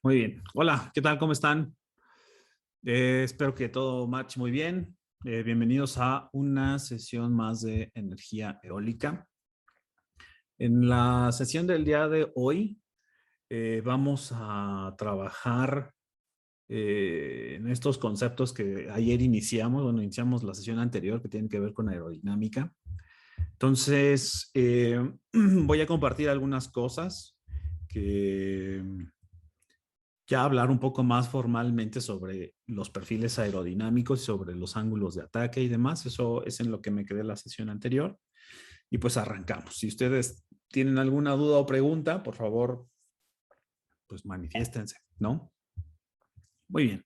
Muy bien. Hola, ¿qué tal? ¿Cómo están? Espero que todo marche muy bien. Bienvenidos a una sesión más de energía eólica. En la sesión del día de hoy vamos a trabajar en estos conceptos que ayer iniciamos. Bueno, iniciamos la sesión anterior que tienen que ver con aerodinámica. Entonces, voy a compartir algunas cosas que ya hablar un poco más formalmente sobre los perfiles aerodinámicos, sobre los ángulos de ataque y demás. Eso es en lo que me quedé la sesión anterior. Y pues arrancamos. Si ustedes tienen alguna duda o pregunta, por favor, pues manifiéstense, ¿no? Muy bien.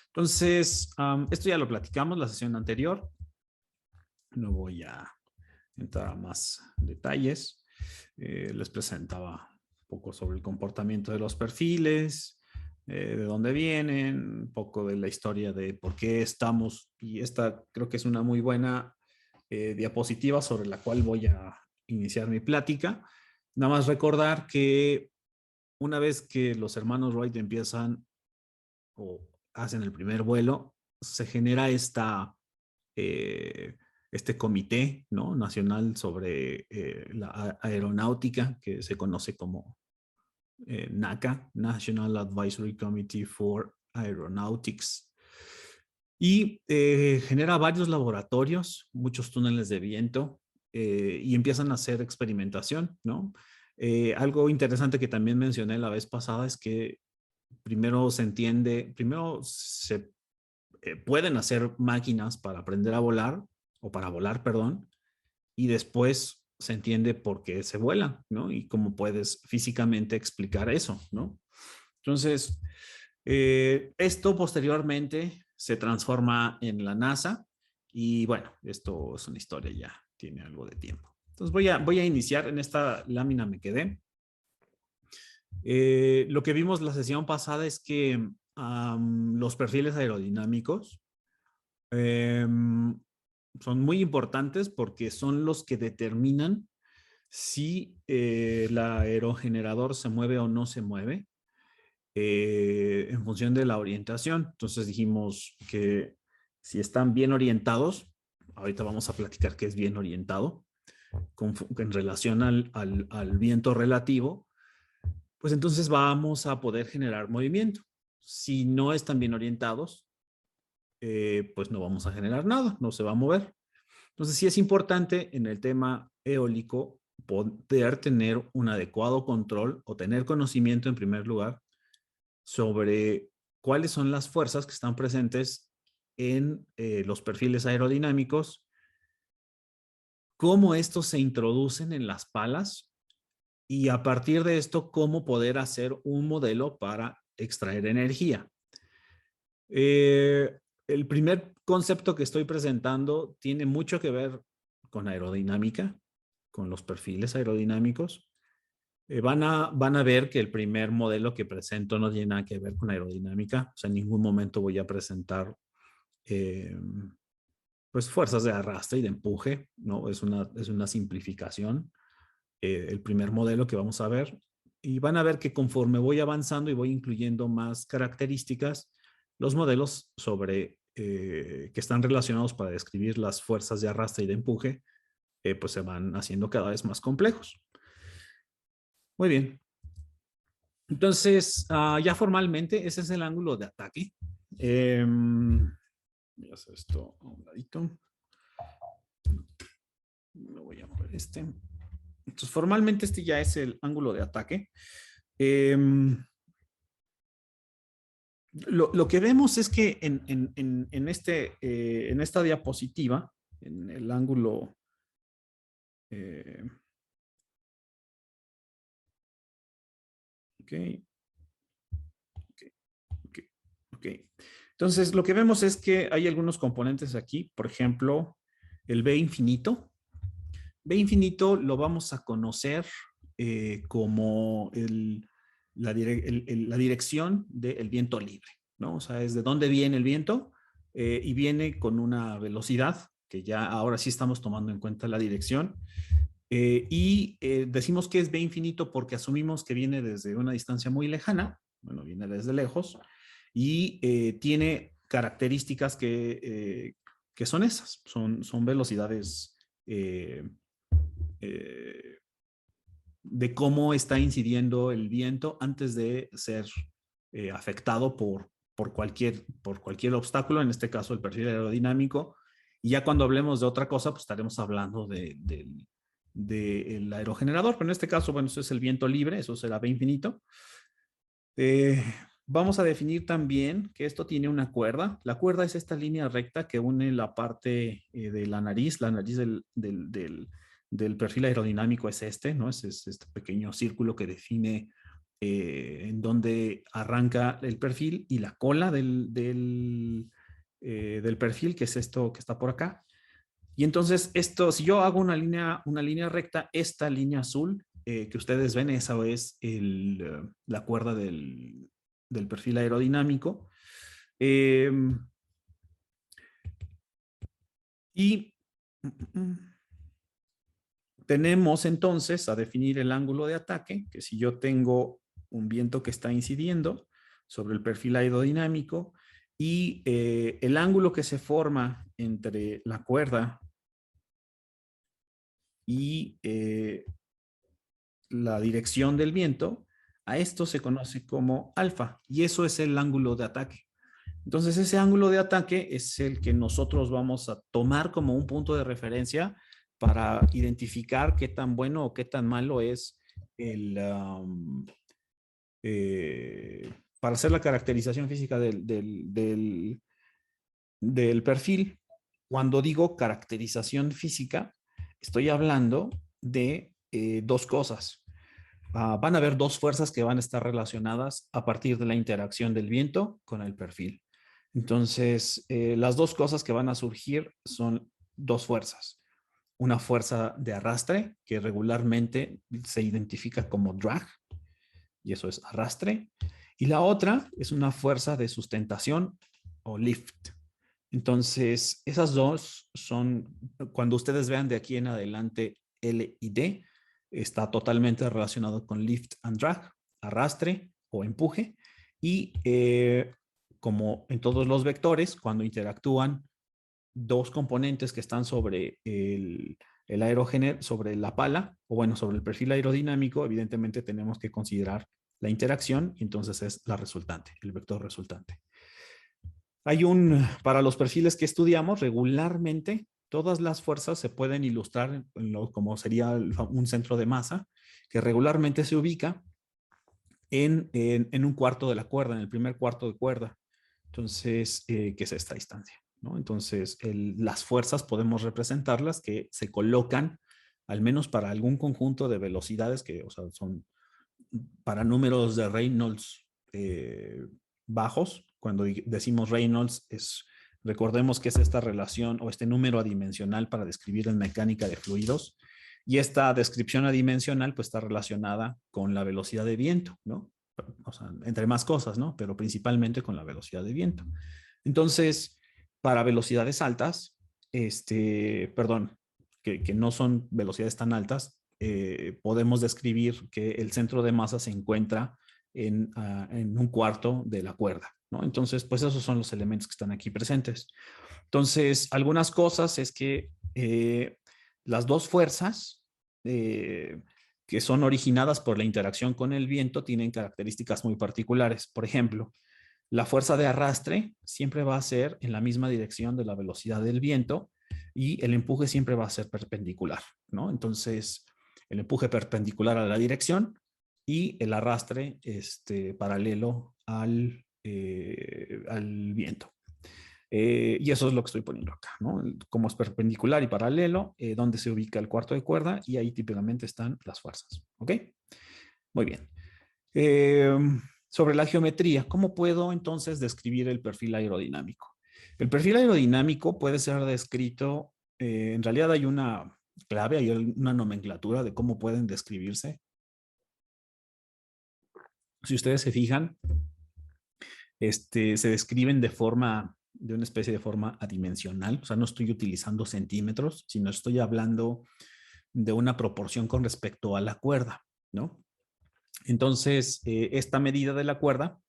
Entonces, esto ya lo platicamos la sesión anterior. No voy a entrar a más detalles. Les presentaba un poco sobre el comportamiento de los perfiles, de dónde vienen, un poco de la historia de por qué estamos, y esta creo que es una muy buena diapositiva sobre la cual voy a iniciar mi plática. Nada más recordar que una vez que los hermanos Wright empiezan o hacen el primer vuelo, se genera eh, este comité, ¿no?, nacional sobre la aeronáutica, que se conoce como NACA, National Advisory Committee for Aeronautics, y genera varios laboratorios, muchos túneles de viento, y empiezan a hacer experimentación, ¿no? Algo interesante que también mencioné la vez pasada es que primero se pueden hacer máquinas para aprender a volar, o para volar, perdón, y después se entiende por qué se vuela, ¿no? Y cómo puedes físicamente explicar eso, ¿no? Entonces, esto posteriormente se transforma en la NASA y bueno, esto es una historia ya, tiene algo de tiempo. Entonces voy a iniciar, en esta lámina me quedé. Lo que vimos la sesión pasada es que los perfiles aerodinámicos son muy importantes porque son los que determinan si el aerogenerador se mueve o no se mueve en función de la orientación. Entonces dijimos que si están bien orientados, ahorita vamos a platicar qué es bien orientado, en relación al viento relativo, pues entonces vamos a poder generar movimiento. Si no están bien orientados, pues no vamos a generar nada, no se va a mover. Entonces sí es importante en el tema eólico poder tener un adecuado control o tener conocimiento en primer lugar sobre cuáles son las fuerzas que están presentes en los perfiles aerodinámicos, cómo estos se introducen en las palas y a partir de esto cómo poder hacer un modelo para extraer energía. El primer concepto que estoy presentando tiene mucho que ver con aerodinámica, con los perfiles aerodinámicos. Van a ver que el primer modelo que presento no tiene nada que ver con aerodinámica. O sea, en ningún momento voy a presentar eh, pues fuerzas de arrastre y de empuje, ¿no? Es una simplificación. El primer modelo que vamos a ver. Y van a ver que conforme voy avanzando y voy incluyendo más características, los modelos que están relacionados para describir las fuerzas de arrastre y de empuje, pues se van haciendo cada vez más complejos. Muy bien. Entonces, ya formalmente, ese es el ángulo de ataque. Voy a hacer esto a un ladito. Me voy a mover este. Entonces, formalmente este ya es el ángulo de ataque. Eh, lo que vemos es que en esta diapositiva, en el ángulo, eh, ok, ok, ok, ok. Entonces, lo que vemos es que hay algunos componentes aquí, por ejemplo, el B infinito. B infinito lo vamos a conocer como la dirección del viento libre, ¿no? O sea, es de dónde viene el viento y viene con una velocidad que ya ahora sí estamos tomando en cuenta la dirección. Decimos que es B infinito porque asumimos que viene desde una distancia muy lejana bueno, viene desde lejos y tiene características que son esas, son velocidades eh, de cómo está incidiendo el viento antes de ser afectado por cualquier obstáculo, en este caso el perfil aerodinámico. Y ya cuando hablemos de otra cosa, pues estaremos hablando del aerogenerador, pero en este caso, bueno, eso es el viento libre, eso será V infinito. Eh, Vamos a definir también que esto tiene una cuerda. La cuerda es esta línea recta que une la parte de la nariz del perfil aerodinámico es este, ¿no? Es este pequeño círculo que define en dónde arranca el perfil y la cola del perfil, que es esto que está por acá. Y entonces esto, si yo hago una línea recta, esta línea azul que ustedes ven, esa es la cuerda del perfil aerodinámico. Eh, y tenemos entonces a definir el ángulo de ataque, que si yo tengo un viento que está incidiendo sobre el perfil aerodinámico y el ángulo que se forma entre la cuerda y la dirección del viento, a esto se conoce como alfa y eso es el ángulo de ataque. Entonces ese ángulo de ataque es el que nosotros vamos a tomar como un punto de referencia para identificar qué tan bueno o qué tan malo es para hacer la caracterización física del perfil. Cuando digo caracterización física, estoy hablando de dos cosas. Van a haber dos fuerzas que van a estar relacionadas a partir de la interacción del viento con el perfil. Entonces, las dos cosas que van a surgir son dos fuerzas. Una fuerza de arrastre, que regularmente se identifica como drag, y eso es arrastre. Y la otra es una fuerza de sustentación o lift. Entonces, esas dos son, cuando ustedes vean de aquí en adelante L y D, está totalmente relacionado con lift and drag, arrastre o empuje. Y como en todos los vectores, cuando interactúan dos componentes que están sobre el aerogénero, sobre la pala, o bueno, sobre el perfil aerodinámico, evidentemente tenemos que considerar la interacción, y entonces es la resultante, el vector resultante. Para los perfiles que estudiamos, regularmente todas las fuerzas se pueden ilustrar como sería un centro de masa, que regularmente se ubica en un cuarto de la cuerda, en el primer cuarto de cuerda. Entonces, que es esta distancia, ¿no? Entonces, las fuerzas podemos representarlas que se colocan, al menos para algún conjunto de velocidades que, o sea, son para números de Reynolds bajos. Cuando decimos Reynolds, recordemos que es esta relación o este número adimensional para describir en mecánica de fluidos. Y esta descripción adimensional pues está relacionada con la velocidad de viento, ¿no? O sea, entre más cosas, ¿no? Pero principalmente con la velocidad de viento. Entonces, para velocidades altas, perdón, que no son velocidades tan altas, podemos describir que el centro de masa se encuentra en un cuarto de la cuerda, ¿no? Entonces, pues esos son los elementos que están aquí presentes. Entonces, algunas cosas es que las dos fuerzas que son originadas por la interacción con el viento tienen características muy particulares. Por ejemplo, la fuerza de arrastre siempre va a ser en la misma dirección de la velocidad del viento y el empuje siempre va a ser perpendicular, ¿no? Entonces, el empuje perpendicular a la dirección y el arrastre paralelo al viento. Y eso es lo que estoy poniendo acá, ¿no? Como es perpendicular y paralelo, donde se ubica el cuarto de cuerda y ahí típicamente están las fuerzas, ¿ok? Muy bien. Eh, Sobre la geometría, ¿cómo puedo entonces describir el perfil aerodinámico? El perfil aerodinámico puede ser descrito, en realidad hay una clave, hay una nomenclatura de cómo pueden describirse. Si ustedes se fijan, se describen de una especie de forma adimensional, o sea, no estoy utilizando centímetros, sino estoy hablando de una proporción con respecto a la cuerda, ¿no? Entonces, esta medida de la cuerda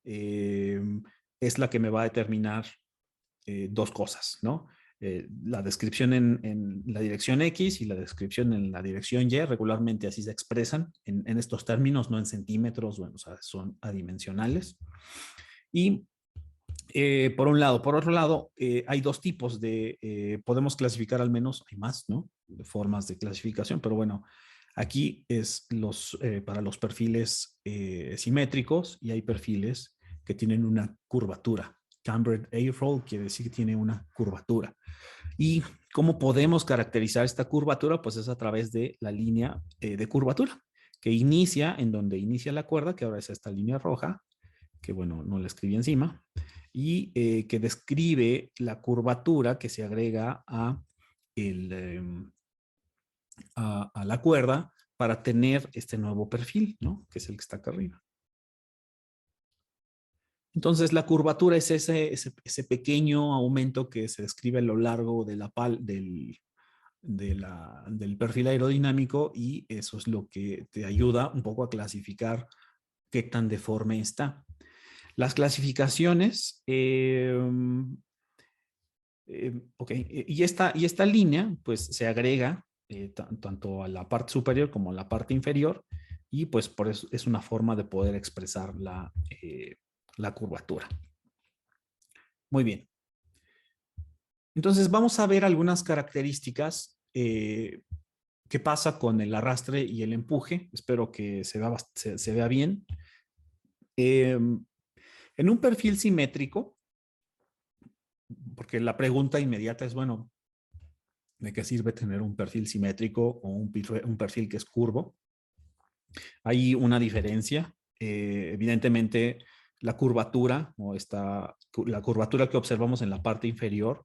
es la que me va a determinar dos cosas, ¿no? La descripción en la dirección X y la descripción en la dirección Y, regularmente así se expresan en estos términos, no en centímetros, bueno, o sea, son adimensionales. Y por un lado. Por otro lado, hay dos tipos podemos clasificar al menos, hay más, ¿no? De formas de clasificación, pero bueno, aquí es para los perfiles simétricos y hay perfiles que tienen una curvatura. Cambered airfoil quiere decir que tiene una curvatura. ¿Y cómo podemos caracterizar esta curvatura? Pues es a través de la línea de curvatura, que inicia en donde inicia la cuerda, que ahora es esta línea roja, que bueno, no la escribí encima, y que describe la curvatura que se agrega a la cuerda para tener este nuevo perfil, ¿no? Que es el que está acá arriba. Entonces, la curvatura es ese pequeño aumento que se describe a lo largo de del perfil aerodinámico, y eso es lo que te ayuda un poco a clasificar qué tan deforme está. Las clasificaciones, ok, y esta línea pues se agrega tanto a la parte superior como a la parte inferior, y pues por eso es una forma de poder expresar la curvatura. Muy bien. Entonces vamos a ver algunas características. ¿Qué pasa con el arrastre y el empuje? Espero que se vea bien. En un perfil simétrico, porque la pregunta inmediata es, bueno, ¿de qué sirve tener un perfil simétrico o un perfil que es curvo? Hay una diferencia. Evidentemente, la curvatura o la curvatura que observamos en la parte inferior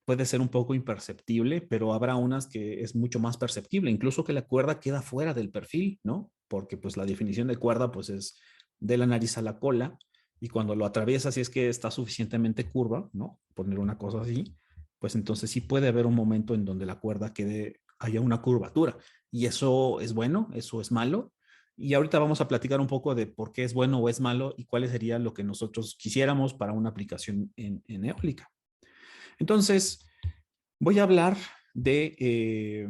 puede ser un poco imperceptible, pero habrá unas que es mucho más perceptible, incluso que la cuerda queda fuera del perfil, ¿no? Porque pues la definición de cuerda pues es de la nariz a la cola, y cuando lo atraviesa, si es que está suficientemente curva, ¿no? Poner una cosa así, pues entonces sí puede haber un momento en donde la cuerda haya una curvatura, y eso es bueno, eso es malo. Y ahorita vamos a platicar un poco de por qué es bueno o es malo y cuál sería lo que nosotros quisiéramos para una aplicación en eólica. Entonces, voy a hablar de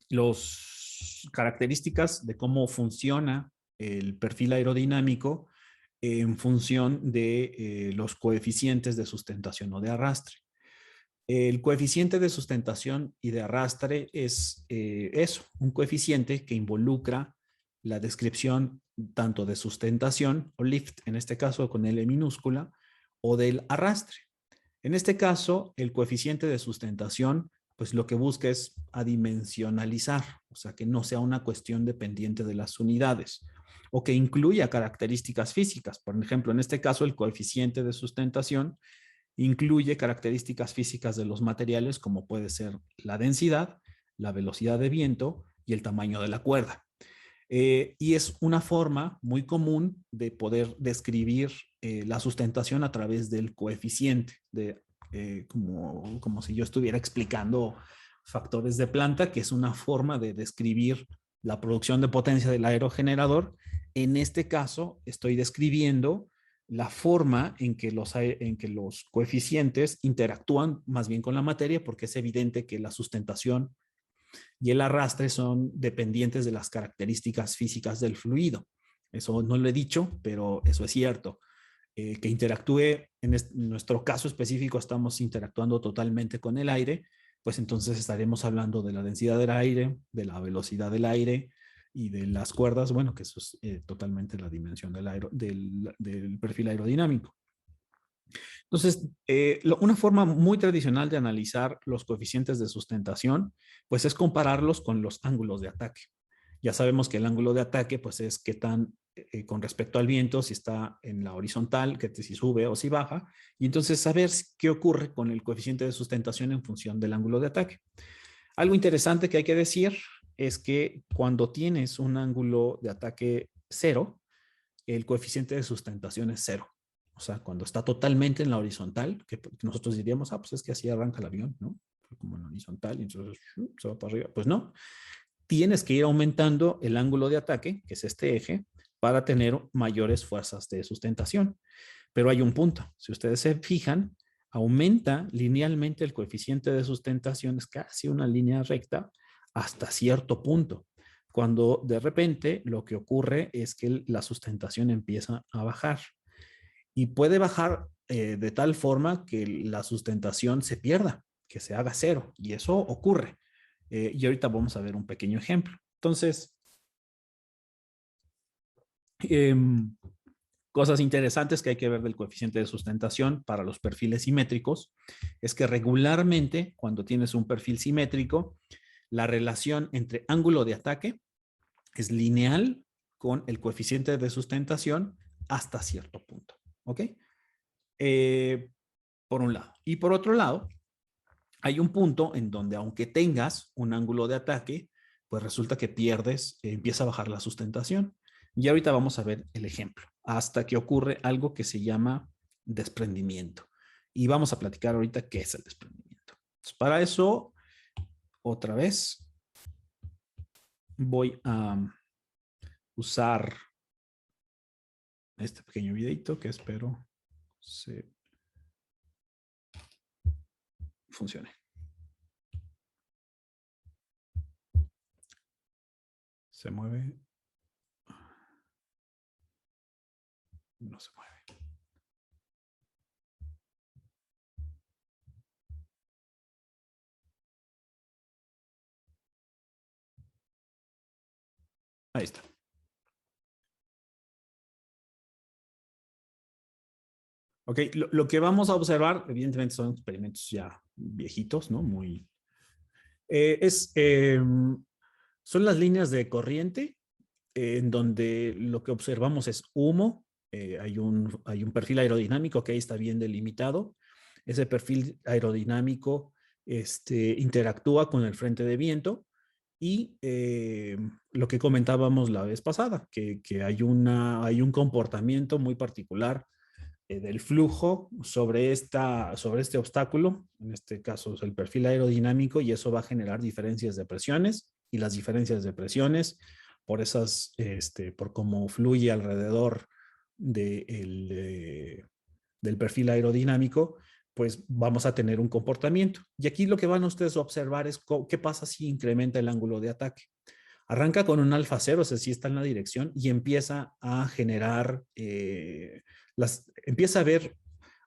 las características de cómo funciona el perfil aerodinámico en función de los coeficientes de sustentación o de arrastre. El coeficiente de sustentación y de arrastre es eso, un coeficiente que involucra la descripción tanto de sustentación o lift, en este caso con L minúscula, o del arrastre. En este caso, el coeficiente de sustentación, pues lo que busca es adimensionalizar, o sea, que no sea una cuestión dependiente de las unidades, o que incluya características físicas. Por ejemplo, en este caso, el coeficiente de sustentación incluye características físicas de los materiales, como puede ser la densidad, la velocidad de viento y el tamaño de la cuerda. Y es una forma muy común de poder describir la sustentación a través del coeficiente, como si yo estuviera explicando factores de planta, que es una forma de describir la producción de potencia del aerogenerador. En este caso, estoy describiendo la forma en que los coeficientes interactúan más bien con la materia, porque es evidente que la sustentación y el arrastre son dependientes de las características físicas del fluido. Eso no lo he dicho, pero eso es cierto. Que interactúe, en nuestro caso específico estamos interactuando totalmente con el aire, pues entonces estaremos hablando de la densidad del aire, de la velocidad del aire y de las cuerdas, bueno, que eso es totalmente la dimensión del perfil aerodinámico. Entonces, una forma muy tradicional de analizar los coeficientes de sustentación, pues es compararlos con los ángulos de ataque. Ya sabemos que el ángulo de ataque, pues es qué tan, con respecto al viento, si está en la horizontal, que si sube o si baja, y entonces saber qué ocurre con el coeficiente de sustentación en función del ángulo de ataque. Algo interesante que hay que decir es que cuando tienes un ángulo de ataque cero, el coeficiente de sustentación es cero. O sea, cuando está totalmente en la horizontal, que nosotros diríamos, pues es que así arranca el avión, ¿no? Como en la horizontal, y entonces se va para arriba. Pues no, tienes que ir aumentando el ángulo de ataque, que es este eje, para tener mayores fuerzas de sustentación. Pero hay un punto. Si ustedes se fijan, aumenta linealmente el coeficiente de sustentación, es casi una línea recta hasta cierto punto. Cuando de repente lo que ocurre es que la sustentación empieza a bajar. Y puede bajar de tal forma que la sustentación se pierda, que se haga cero. Y eso ocurre. Y ahorita vamos a ver un pequeño ejemplo. Entonces, cosas interesantes que hay que ver del coeficiente de sustentación para los perfiles simétricos es que regularmente cuando tienes un perfil simétrico, la relación entre ángulo de ataque es lineal con el coeficiente de sustentación hasta cierto punto. ¿Ok? Por un lado. Y por otro lado, hay un punto en donde aunque tengas un ángulo de ataque, pues resulta que pierdes, empieza a bajar la sustentación. Y ahorita vamos a ver el ejemplo, hasta que ocurre algo que se llama desprendimiento. Y vamos a platicar ahorita qué es el desprendimiento. Entonces, para eso, otra vez, voy a usar este pequeño videito que espero se funcione. Se mueve. No se mueve. Ahí está. Ok, lo que vamos a observar, evidentemente son experimentos ya viejitos, ¿no? Muy... son las líneas de corriente en donde lo que observamos es humo. Hay un perfil aerodinámico que ahí está bien delimitado. Ese perfil aerodinámico interactúa con el frente de viento y lo que comentábamos la vez pasada, que hay un comportamiento muy particular del flujo sobre este obstáculo, en este caso es el perfil aerodinámico, y eso va a generar diferencias de presiones, y las diferencias de presiones por cómo fluye alrededor del perfil aerodinámico, pues vamos a tener un comportamiento. Y aquí lo que van ustedes a observar es qué pasa si incrementa el ángulo de ataque. Arranca con un alfa cero, o sea, sí está en la dirección, y empieza a generar, empieza a haber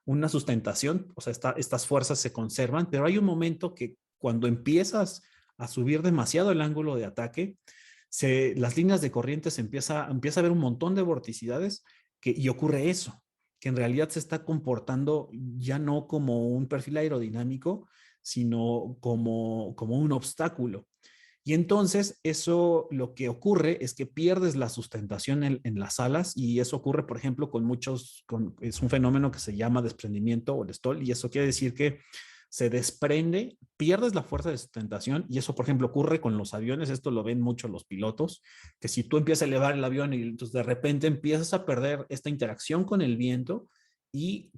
una sustentación, o sea, estas fuerzas se conservan, pero hay un momento que cuando empiezas a subir demasiado el ángulo de ataque, las líneas de corriente empieza a haber un montón de vorticidades y ocurre eso, que en realidad se está comportando ya no como un perfil aerodinámico, sino como un obstáculo. Y entonces eso lo que ocurre es que pierdes la sustentación en las alas, y eso ocurre, por ejemplo, es un fenómeno que se llama desprendimiento o stall, y eso quiere decir que se desprende, pierdes la fuerza de sustentación, y eso, por ejemplo, ocurre con los aviones. Esto lo ven mucho los pilotos, que si tú empiezas a elevar el avión y entonces de repente empiezas a perder esta interacción con el viento, y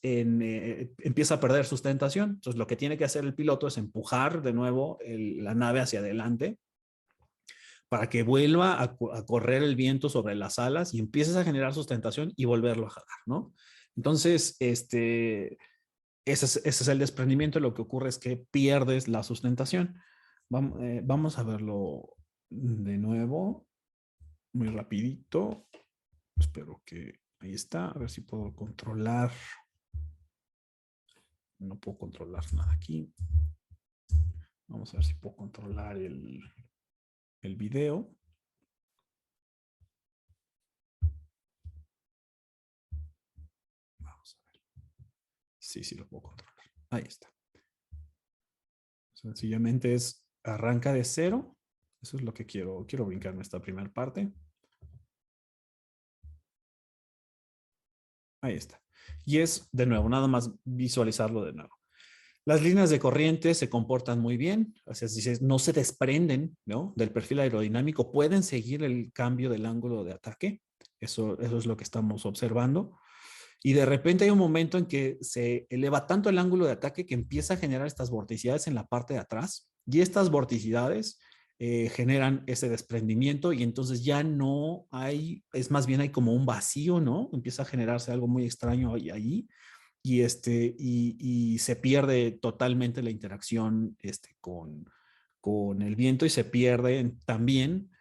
empieza a perder sustentación. Entonces lo que tiene que hacer el piloto es empujar de nuevo la nave hacia adelante para que vuelva a correr el viento sobre las alas y empieces a generar sustentación y volverlo a jalar, ¿no? Entonces, ese es el desprendimiento. Lo que ocurre es que pierdes la sustentación. Vamos a verlo de nuevo, muy rapidito. Espero que ahí está, a ver si puedo controlar. No puedo controlar nada aquí. Vamos a ver si puedo controlar el video. Vamos a ver. Sí, lo puedo controlar. Ahí está. Sencillamente arranca de cero. Eso es lo que quiero brincarme esta primera parte. Ahí está. Y es, de nuevo, nada más visualizarlo de nuevo. Las líneas de corriente se comportan muy bien, o sea, no se desprenden, ¿no?, del perfil aerodinámico, pueden seguir el cambio del ángulo de ataque. Eso es lo que estamos observando. Y de repente hay un momento en que se eleva tanto el ángulo de ataque que empieza a generar estas vorticidades en la parte de atrás. Y estas vorticidades generan ese desprendimiento y entonces ya no hay, es más bien hay como un vacío, ¿no? Empieza a generarse algo muy extraño ahí y se pierde totalmente la interacción con el viento y se pierde también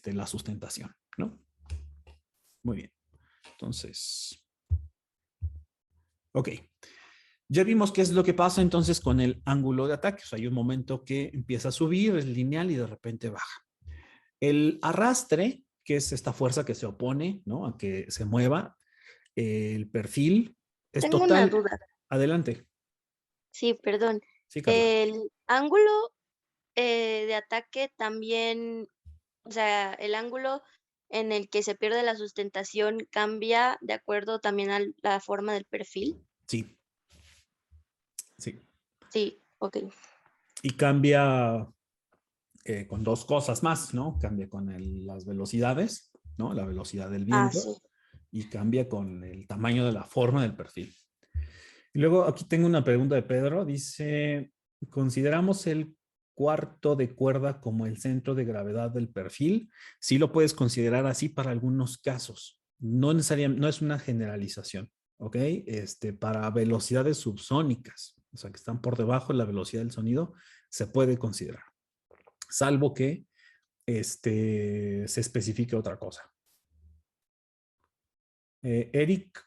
la sustentación, ¿no? Muy bien. Entonces, ok. Ya vimos qué es lo que pasa entonces con el ángulo de ataque. O sea, hay un momento que empieza a subir, es lineal y de repente baja. El arrastre, que es esta fuerza que se opone, ¿no? A que se mueva, el perfil es Tengo una total. duda. Adelante. Sí, perdón. Sí, Carla. El ángulo de ataque también, o sea, el ángulo en el que se pierde la sustentación cambia de acuerdo también a la forma del perfil. Sí, sí. Sí, ok. Y cambia con dos cosas más, ¿no? Cambia con las velocidades, ¿no? La velocidad del Ah, viento sí. y cambia con el tamaño de la forma del perfil. Y luego aquí tengo una pregunta de Pedro. Dice, ¿consideramos el cuarto de cuerda como el centro de gravedad del perfil? Sí lo puedes considerar así para algunos casos. No necesariamente, no es una generalización, ¿ok? Para velocidades subsónicas, o sea, que están por debajo de la velocidad del sonido, se puede considerar, salvo que se especifique otra cosa. Eric.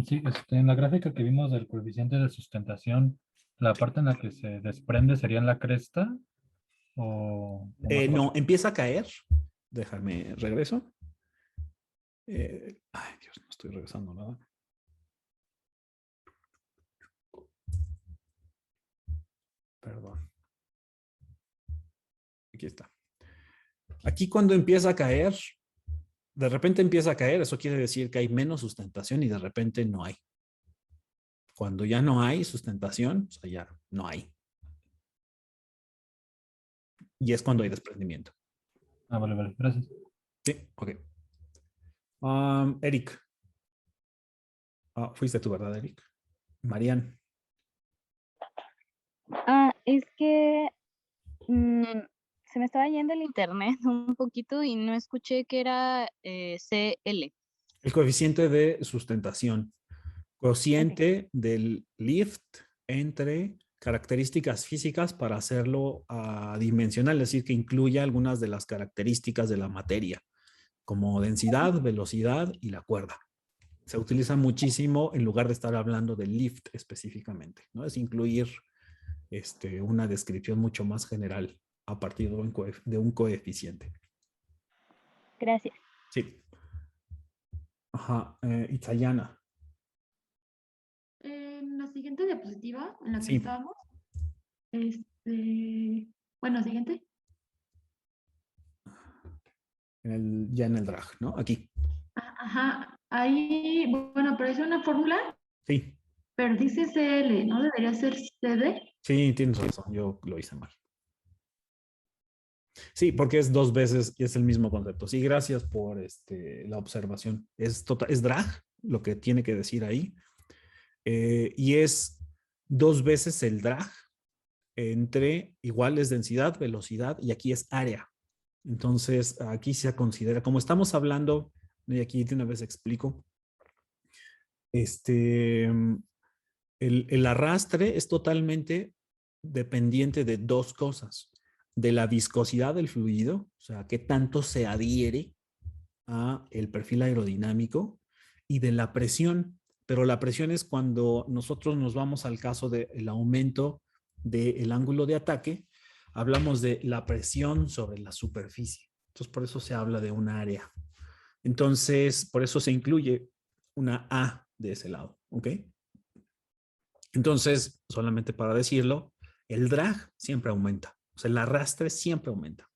Sí, en la gráfica que vimos del coeficiente de sustentación, la parte en la que se desprende sería en la cresta o más No, abajo. empieza a caer. Déjame, regreso. Ay, Dios, no estoy regresando nada. Perdón. Aquí está. Aquí cuando empieza a caer, de repente empieza a caer, eso quiere decir que hay menos sustentación y de repente no hay. Cuando ya no hay sustentación, o sea, ya no hay. Y es cuando hay desprendimiento. Ah, vale, vale, gracias. Sí, ok. Eric. Fuiste tú, ¿verdad, Eric? Marian. Es que se me estaba yendo el internet un poquito y no escuché que era CL. El coeficiente de sustentación. Ok. Cociente del lift entre características físicas para hacerlo dimensional, es decir, que incluya algunas de las características de la materia, como densidad, velocidad y la cuerda. Se utiliza muchísimo en lugar de estar hablando del lift específicamente, ¿no? Es incluir una descripción mucho más general a partir de un coeficiente. Gracias. Sí. Ajá. Italiana. En la siguiente diapositiva en la que Sí. estábamos, bueno, siguiente. Ya en el drag, ¿no? Aquí. Ajá, ahí, bueno, aparece una fórmula, Sí. pero dice CL, ¿no debería ser CD? Sí, tienes razón, yo lo hice mal. Sí, porque es dos veces y es el mismo concepto. Sí, gracias por la observación. Es drag lo que tiene que decir ahí. Y es dos veces el drag entre igual es densidad, velocidad y aquí es área. Entonces, aquí se considera, como estamos hablando, y aquí de una vez explico, el arrastre es totalmente dependiente de dos cosas, de la viscosidad del fluido, o sea, qué tanto se adhiere a el perfil aerodinámico y de la presión, pero la presión es cuando nosotros nos vamos al caso del aumento del ángulo de ataque, hablamos de la presión sobre la superficie. Entonces, por eso se habla de un área. Entonces, por eso se incluye una A de ese lado, ¿ok? Entonces, solamente para decirlo, el drag siempre aumenta, o sea, el arrastre siempre aumenta,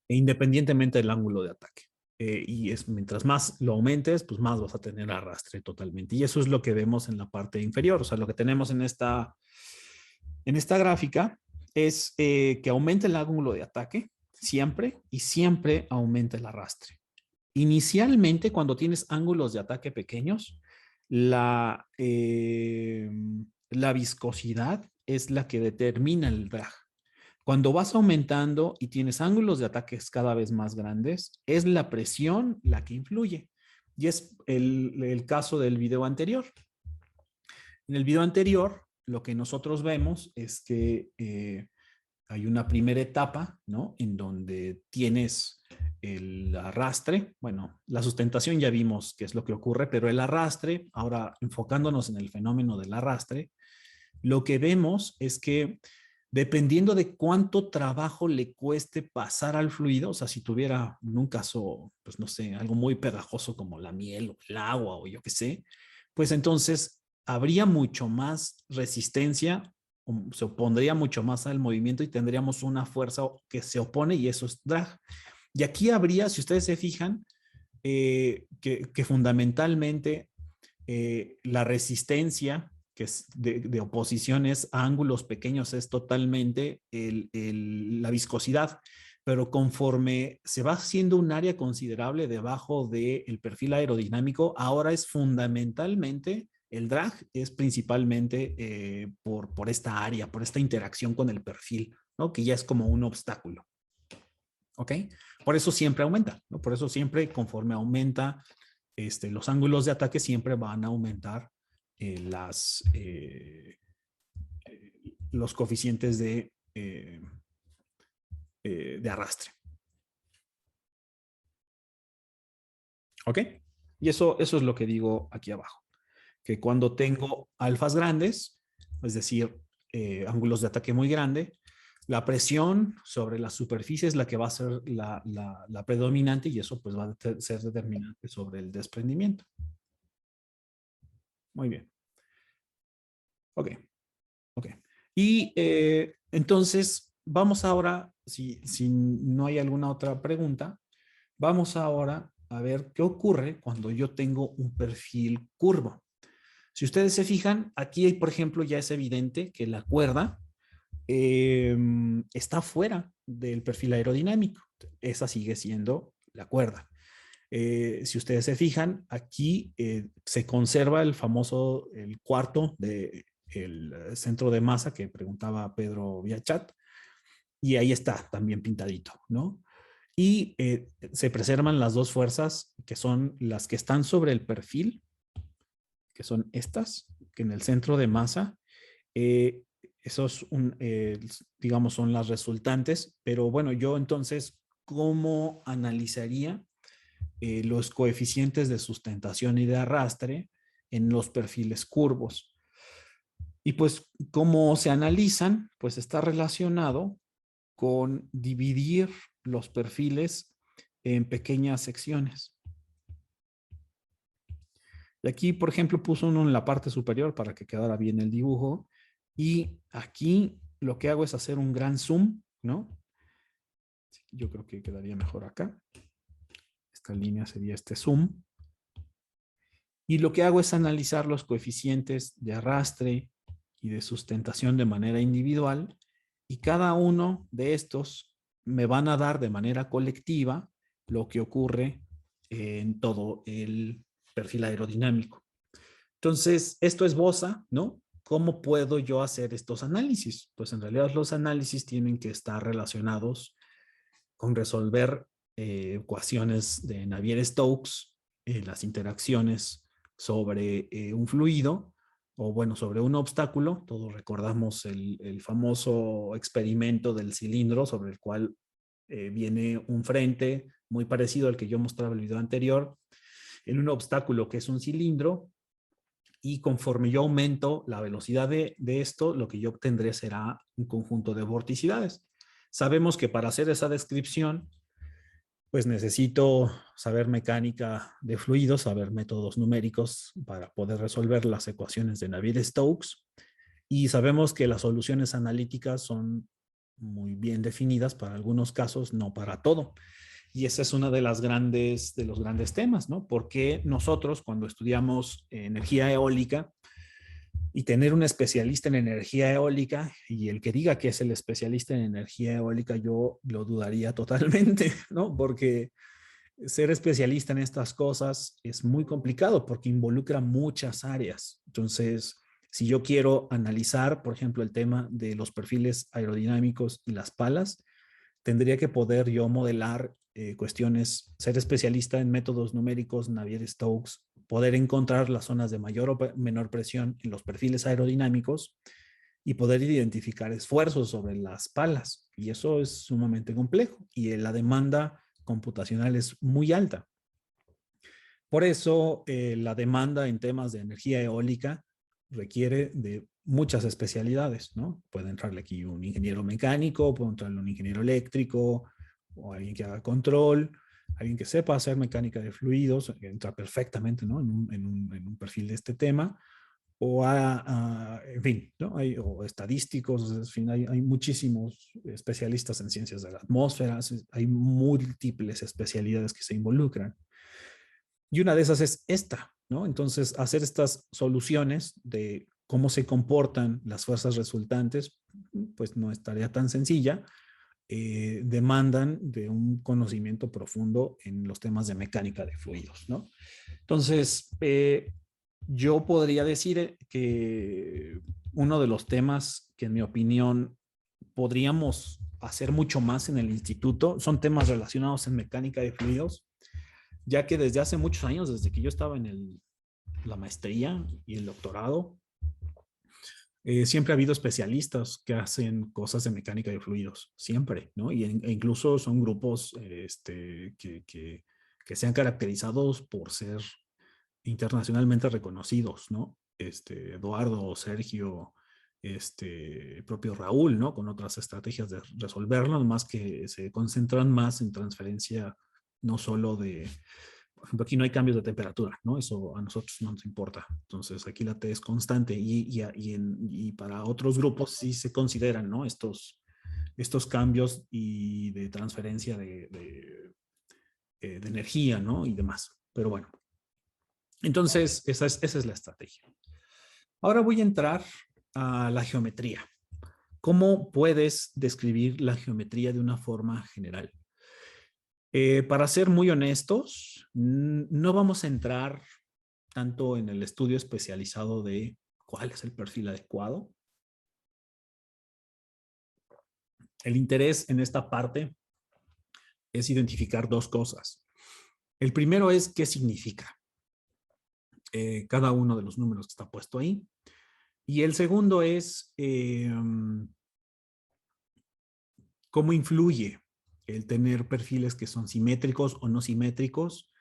independientemente del ángulo de ataque. Y es mientras más lo aumentes, pues más vas a tener arrastre totalmente. Y eso es lo que vemos en la parte inferior, o sea, lo que tenemos en esta gráfica es que aumenta el ángulo de ataque siempre y siempre aumenta el arrastre. Inicialmente, cuando tienes ángulos de ataque pequeños, la viscosidad es la que determina el drag. Cuando vas aumentando y tienes ángulos de ataques cada vez más grandes, es la presión la que influye. Y es el caso del video anterior. En el video anterior, lo que nosotros vemos es que hay una primera etapa, ¿no? En donde tienes el arrastre. Bueno, la sustentación ya vimos qué es lo que ocurre, pero el arrastre, ahora enfocándonos en el fenómeno del arrastre, lo que vemos es que dependiendo de cuánto trabajo le cueste pasar al fluido, o sea, si tuviera en un caso, pues no sé, algo muy pegajoso como la miel o el agua o yo qué sé, pues entonces habría mucho más resistencia, se opondría mucho más al movimiento y tendríamos una fuerza que se opone y eso es drag. Y aquí habría, si ustedes se fijan, que fundamentalmente la resistencia que es de oposiciones a ángulos pequeños es totalmente la viscosidad, pero conforme se va haciendo un área considerable debajo del perfil aerodinámico, ahora es fundamentalmente, el drag es principalmente por esta área, por esta interacción con el perfil, ¿no? Que ya es como un obstáculo. ¿Ok? Por eso siempre aumenta, ¿no? Por eso siempre conforme aumenta los ángulos de ataque siempre van a aumentar los coeficientes de arrastre. ¿Ok? Y eso es lo que digo aquí abajo. Que cuando tengo alfas grandes, es decir, ángulos de ataque muy grande, la presión sobre la superficie es la que va a ser la predominante y eso pues va a ser determinante sobre el desprendimiento. Muy bien. Ok. Y entonces vamos ahora, si no hay alguna otra pregunta, vamos ahora a ver qué ocurre cuando yo tengo un perfil curvo. Si ustedes se fijan, aquí, por ejemplo, ya es evidente que la cuerda está fuera del perfil aerodinámico. Esa sigue siendo la cuerda. Si ustedes se fijan, aquí se conserva el famoso, el cuarto del centro de masa que preguntaba Pedro vía chat, y ahí está también pintadito, ¿no? Y se preservan las dos fuerzas que son las que están sobre el perfil, que son estas, que en el centro de masa, esos, digamos, son las resultantes, pero bueno, yo entonces, ¿cómo analizaría los coeficientes de sustentación y de arrastre en los perfiles curvos? Y pues, ¿cómo se analizan? Pues está relacionado con dividir los perfiles en pequeñas secciones. Y aquí, por ejemplo, puso uno en la parte superior para que quedara bien el dibujo. Y aquí lo que hago es hacer un gran zoom, ¿no? Yo creo que quedaría mejor acá. Esta línea sería este zoom. Y lo que hago es analizar los coeficientes de arrastre y de sustentación de manera individual. Y cada uno de estos me van a dar de manera colectiva lo que ocurre en todo el perfil aerodinámico. Entonces, esto es BOSA, ¿no? ¿Cómo puedo yo hacer estos análisis? Pues en realidad los análisis tienen que estar relacionados con resolver ecuaciones de Navier-Stokes, las interacciones sobre un fluido, o bueno, sobre un obstáculo. Todos recordamos el famoso experimento del cilindro sobre el cual viene un frente muy parecido al que yo mostraba en el video anterior, en un obstáculo que es un cilindro, y conforme yo aumento la velocidad de esto, lo que yo obtendré será un conjunto de vorticidades. Sabemos que para hacer esa descripción, pues necesito saber mecánica de fluidos, saber métodos numéricos para poder resolver las ecuaciones de Navier-Stokes, y sabemos que las soluciones analíticas son muy bien definidas para algunos casos, no para todo. Y ese es uno de los grandes temas, ¿no? Porque nosotros cuando estudiamos energía eólica y tener un especialista en energía eólica, y el que diga que es el especialista en energía eólica, yo lo dudaría totalmente, ¿no? Porque ser especialista en estas cosas es muy complicado porque involucra muchas áreas. Entonces, Si yo quiero analizar, por ejemplo, el tema de los perfiles aerodinámicos y las palas, tendría que poder yo modelar cuestiones, ser especialista en métodos numéricos, Navier-Stokes, poder encontrar las zonas de mayor o menor presión en los perfiles aerodinámicos y poder identificar esfuerzos sobre las palas. Y eso es sumamente complejo y la demanda computacional es muy alta. Por eso la demanda en temas de energía eólica requiere de muchas especialidades, ¿no? Puede entrarle aquí un ingeniero mecánico, puede entrarle un ingeniero eléctrico, o alguien que haga control, alguien que sepa hacer mecánica de fluidos, que entra perfectamente, ¿no? en un perfil de este tema, o en fin, ¿no? O estadísticos, en fin, hay muchísimos especialistas en ciencias de la atmósfera, hay múltiples especialidades que se involucran. Y una de esas es esta, ¿no? Entonces, hacer estas soluciones de cómo se comportan las fuerzas resultantes, pues no es tarea tan sencilla, demandan de un conocimiento profundo en los temas de mecánica de fluidos, ¿no? Entonces, yo podría decir que uno de los temas que en mi opinión podríamos hacer mucho más en el instituto son temas relacionados en mecánica de fluidos, ya que desde hace muchos años, desde que yo estaba en la maestría y el doctorado, siempre ha habido especialistas que hacen cosas de mecánica de fluidos, siempre, ¿no? E incluso son grupos que se han caracterizado por ser internacionalmente reconocidos, ¿no? Eduardo, Sergio, el propio Raúl, ¿no? Con otras estrategias de resolverlo, más que se concentran más en transferencia, no solo de, por ejemplo, aquí no hay cambios de temperatura, ¿no? Eso a nosotros no nos importa. Entonces, aquí la T es constante y para otros grupos sí se consideran, ¿no? Estos cambios y de transferencia de energía, ¿no? Y demás. Pero bueno. Entonces, esa es la estrategia. Ahora voy a entrar a la geometría. ¿Cómo puedes describir la geometría de una forma general? Para ser muy honestos, no vamos a entrar tanto en el estudio especializado de cuál es el perfil adecuado. El interés en esta parte es identificar dos cosas. El primero es qué significa cada uno de los números que está puesto ahí. Y el segundo es cómo influye el tener perfiles que son simétricos o no simétricos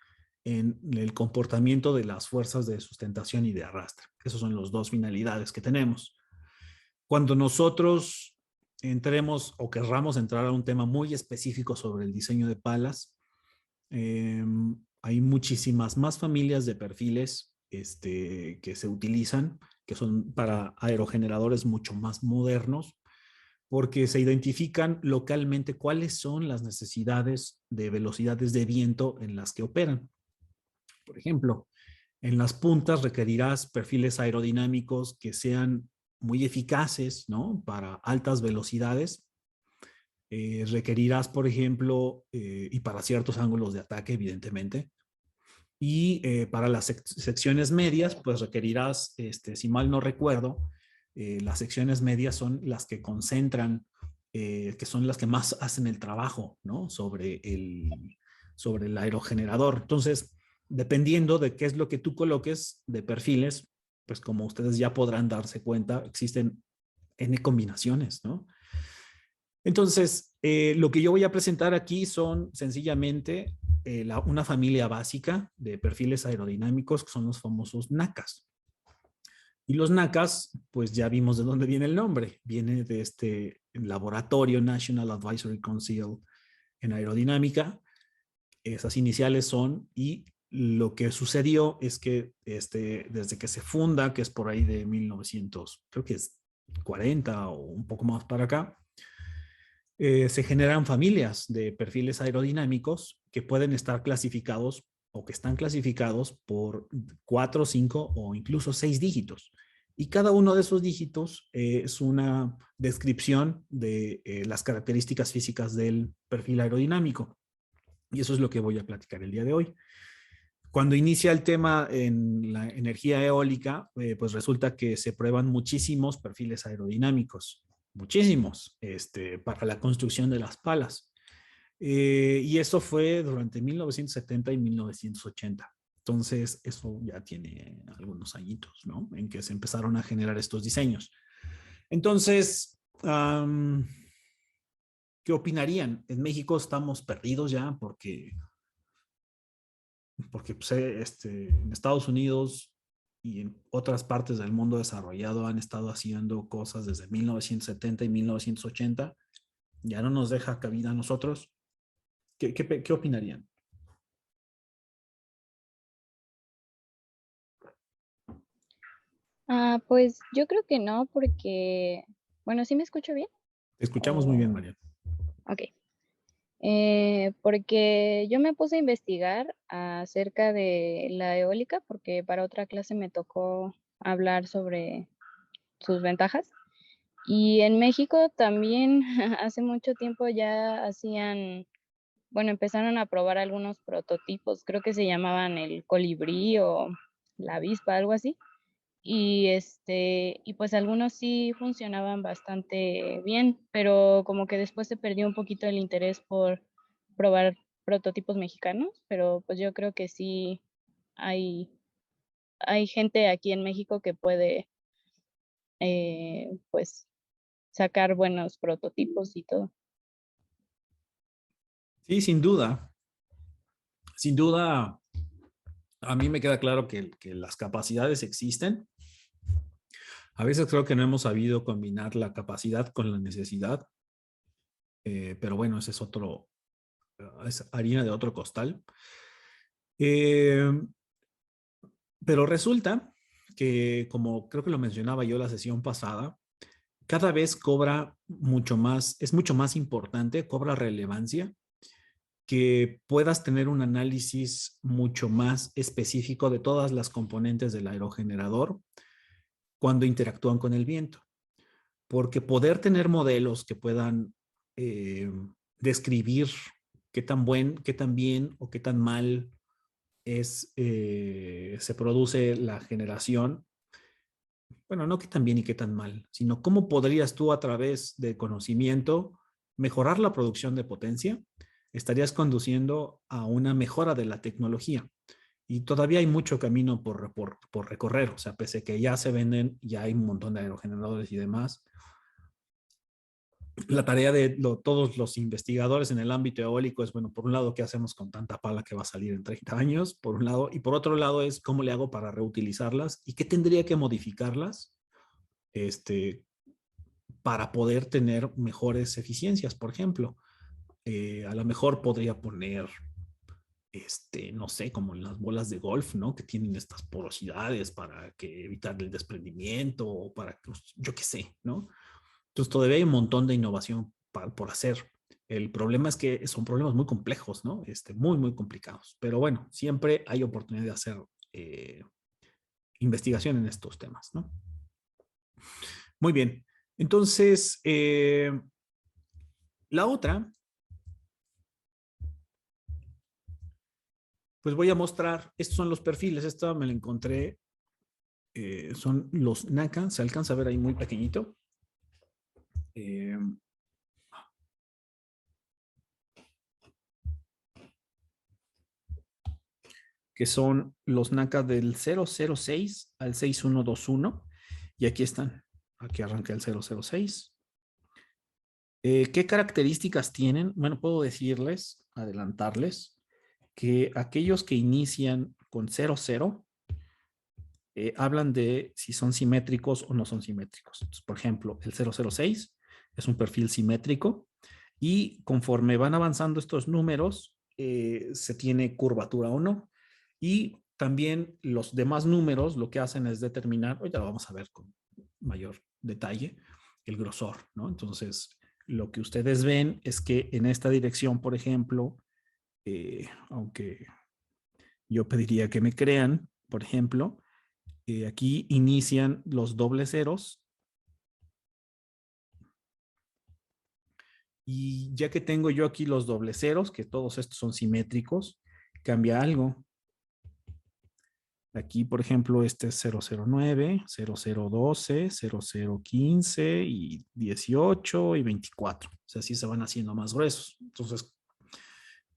en el comportamiento de las fuerzas de sustentación y de arrastre. Esas son las dos finalidades que tenemos. Cuando nosotros entremos o querramos entrar a un tema muy específico sobre el diseño de palas, hay muchísimas más familias de perfiles que se utilizan, que son para aerogeneradores mucho más modernos, porque se identifican localmente cuáles son las necesidades de velocidades de viento en las que operan. Por ejemplo, en las puntas requerirás perfiles aerodinámicos que sean muy eficaces, ¿no? Para altas velocidades. Requerirás, por ejemplo, y para ciertos ángulos de ataque, evidentemente. Y para las secciones medias, pues requerirás, si mal no recuerdo, las secciones medias son las que concentran, que son las que más hacen el trabajo, ¿no? Sobre el aerogenerador. Entonces, dependiendo de qué es lo que tú coloques de perfiles, pues como ustedes ya podrán darse cuenta, existen N combinaciones, ¿no? Entonces, lo que yo voy a presentar aquí son sencillamente una familia básica de perfiles aerodinámicos que son los famosos NACAS. Y los NACAS, pues ya vimos de dónde viene el nombre. Viene de este laboratorio National Advisory Council en aerodinámica. Esas iniciales son, y lo que sucedió es que desde que se funda, que es por ahí de 1900, creo que es 40 o un poco más para acá, se generan familias de perfiles aerodinámicos que pueden estar clasificados o que están clasificados por 4, 5 o incluso 6 dígitos. Y cada uno de esos dígitos es una descripción de las características físicas del perfil aerodinámico. Y eso es lo que voy a platicar el día de hoy. Cuando inicia el tema en la energía eólica, pues resulta que se prueban muchísimos perfiles aerodinámicos, muchísimos, para la construcción de las palas. Y eso fue durante 1970 y 1980. Entonces, eso ya tiene algunos añitos, ¿no? En que se empezaron a generar estos diseños. Entonces, ¿qué opinarían? En México estamos perdidos ya porque pues, en Estados Unidos y en otras partes del mundo desarrollado han estado haciendo cosas desde 1970 y 1980. Ya no nos deja cabida a nosotros. ¿Qué opinarían? Pues yo creo que no, porque, bueno, ¿sí me escucho bien? Te escuchamos muy bien, O- María. Ok. Porque yo me puse a investigar acerca de la eólica, porque para otra clase me tocó hablar sobre sus ventajas. Y en México también hace mucho tiempo ya hacían, bueno, empezaron a probar algunos prototipos, creo que se llamaban el colibrí o la avispa, algo así. Y pues algunos sí funcionaban bastante bien, pero como que después se perdió un poquito el interés por probar prototipos mexicanos, pero pues yo creo que sí hay, hay gente aquí en México que puede pues sacar buenos prototipos y todo. Sí, sin duda. Sin duda, a mí me queda claro que las capacidades existen. A veces creo que no hemos sabido combinar la capacidad con la necesidad, pero bueno, ese es harina de otro costal. Eh, pero resulta que, como creo que lo mencionaba yo la sesión pasada, cada vez cobra mucho más, es mucho más importante, cobra relevancia que puedas tener un análisis mucho más específico de todas las componentes del aerogenerador cuando interactúan con el viento. Porque poder tener modelos que puedan describir qué tan bien o qué tan mal se produce la generación, bueno, no qué tan bien y qué tan mal, sino cómo podrías tú a través de conocimiento mejorar la producción de potencia, estarías conduciendo a una mejora de la tecnología. Y todavía hay mucho camino por recorrer, o sea, pese a que ya se venden, ya hay un montón de aerogeneradores y demás. La tarea de todos los investigadores en el ámbito eólico es, bueno, por un lado, ¿qué hacemos con tanta pala que va a salir en 30 años? Por un lado, y por otro lado es, ¿cómo le hago para reutilizarlas? ¿Y qué tendría que modificarlas para poder tener mejores eficiencias? Por ejemplo, a lo mejor podría poner no sé, como en las bolas de golf, ¿no? Que tienen estas porosidades para que evitar el desprendimiento o para que, yo qué sé, ¿no? Entonces todavía hay un montón de innovación por hacer. El problema es que son problemas muy complejos, ¿no? Muy, muy complicados. Pero bueno, siempre hay oportunidad de hacer investigación en estos temas, ¿no? Muy bien. Entonces, la otra, pues voy a mostrar, estos son los perfiles, esta me la encontré, son los NACA, se alcanza a ver ahí muy pequeñito. Eh, que son los NACA del 006 al 6121. Y aquí están. Aquí arranca el 006. ¿Qué características tienen? Bueno, puedo decirles, adelantarles, que aquellos que inician con 00 hablan de si son simétricos o no son simétricos. Entonces, por ejemplo, el 006 es un perfil simétrico y conforme van avanzando estos números, se tiene curvatura o no. Y también los demás números lo que hacen es determinar, hoy ya lo vamos a ver con mayor detalle, el grosor, ¿no? Entonces, lo que ustedes ven es que en esta dirección, por ejemplo, aunque yo pediría que me crean, por ejemplo, aquí inician los dobles ceros. Y ya que tengo yo aquí los dobles ceros, que todos estos son simétricos, cambia algo. Aquí, por ejemplo, este es 009, 0012, 0015 y 18 y 24. O sea, así se van haciendo más gruesos. Entonces,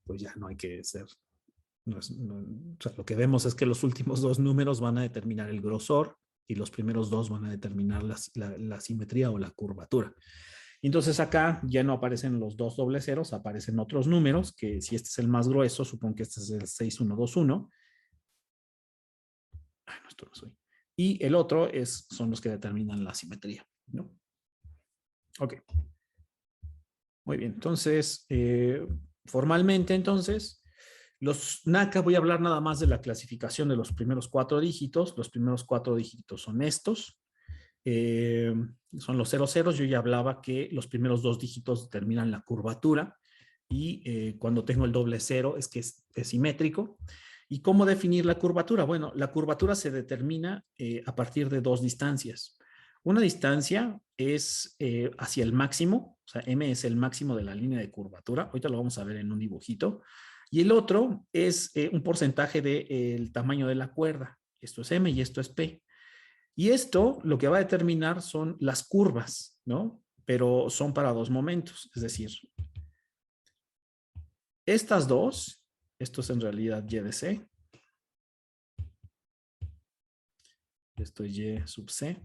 pues ya no hay que ser... o sea, lo que vemos es que los últimos dos números van a determinar el grosor y los primeros dos van a determinar la simetría o la curvatura. Entonces acá ya no aparecen los dos dobles ceros, aparecen otros números, que si este es el más grueso, supongo que este es el 6121. Ay, no, esto no soy. Y el otro son los que determinan la simetría, ¿no? Ok. Muy bien, entonces, formalmente entonces, los NACA, voy a hablar nada más de la clasificación de los primeros 4 dígitos. Los primeros 4 dígitos son estos. Son los 00. Yo ya hablaba que los primeros 2 dígitos determinan la curvatura y cuando tengo el doble cero es que es simétrico. ¿Y cómo definir la curvatura? Bueno, la curvatura se determina a partir de 2 distancias. Una distancia es hacia el máximo, o sea, m es el máximo de la línea de curvatura. Ahorita lo vamos a ver en un dibujito. Y el otro es un porcentaje del tamaño de la cuerda. Esto es m y esto es p. Y esto lo que va a determinar son las curvas, ¿no? Pero son para 2 momentos. Es decir, estas dos, esto es en realidad y de c. Esto es y sub c.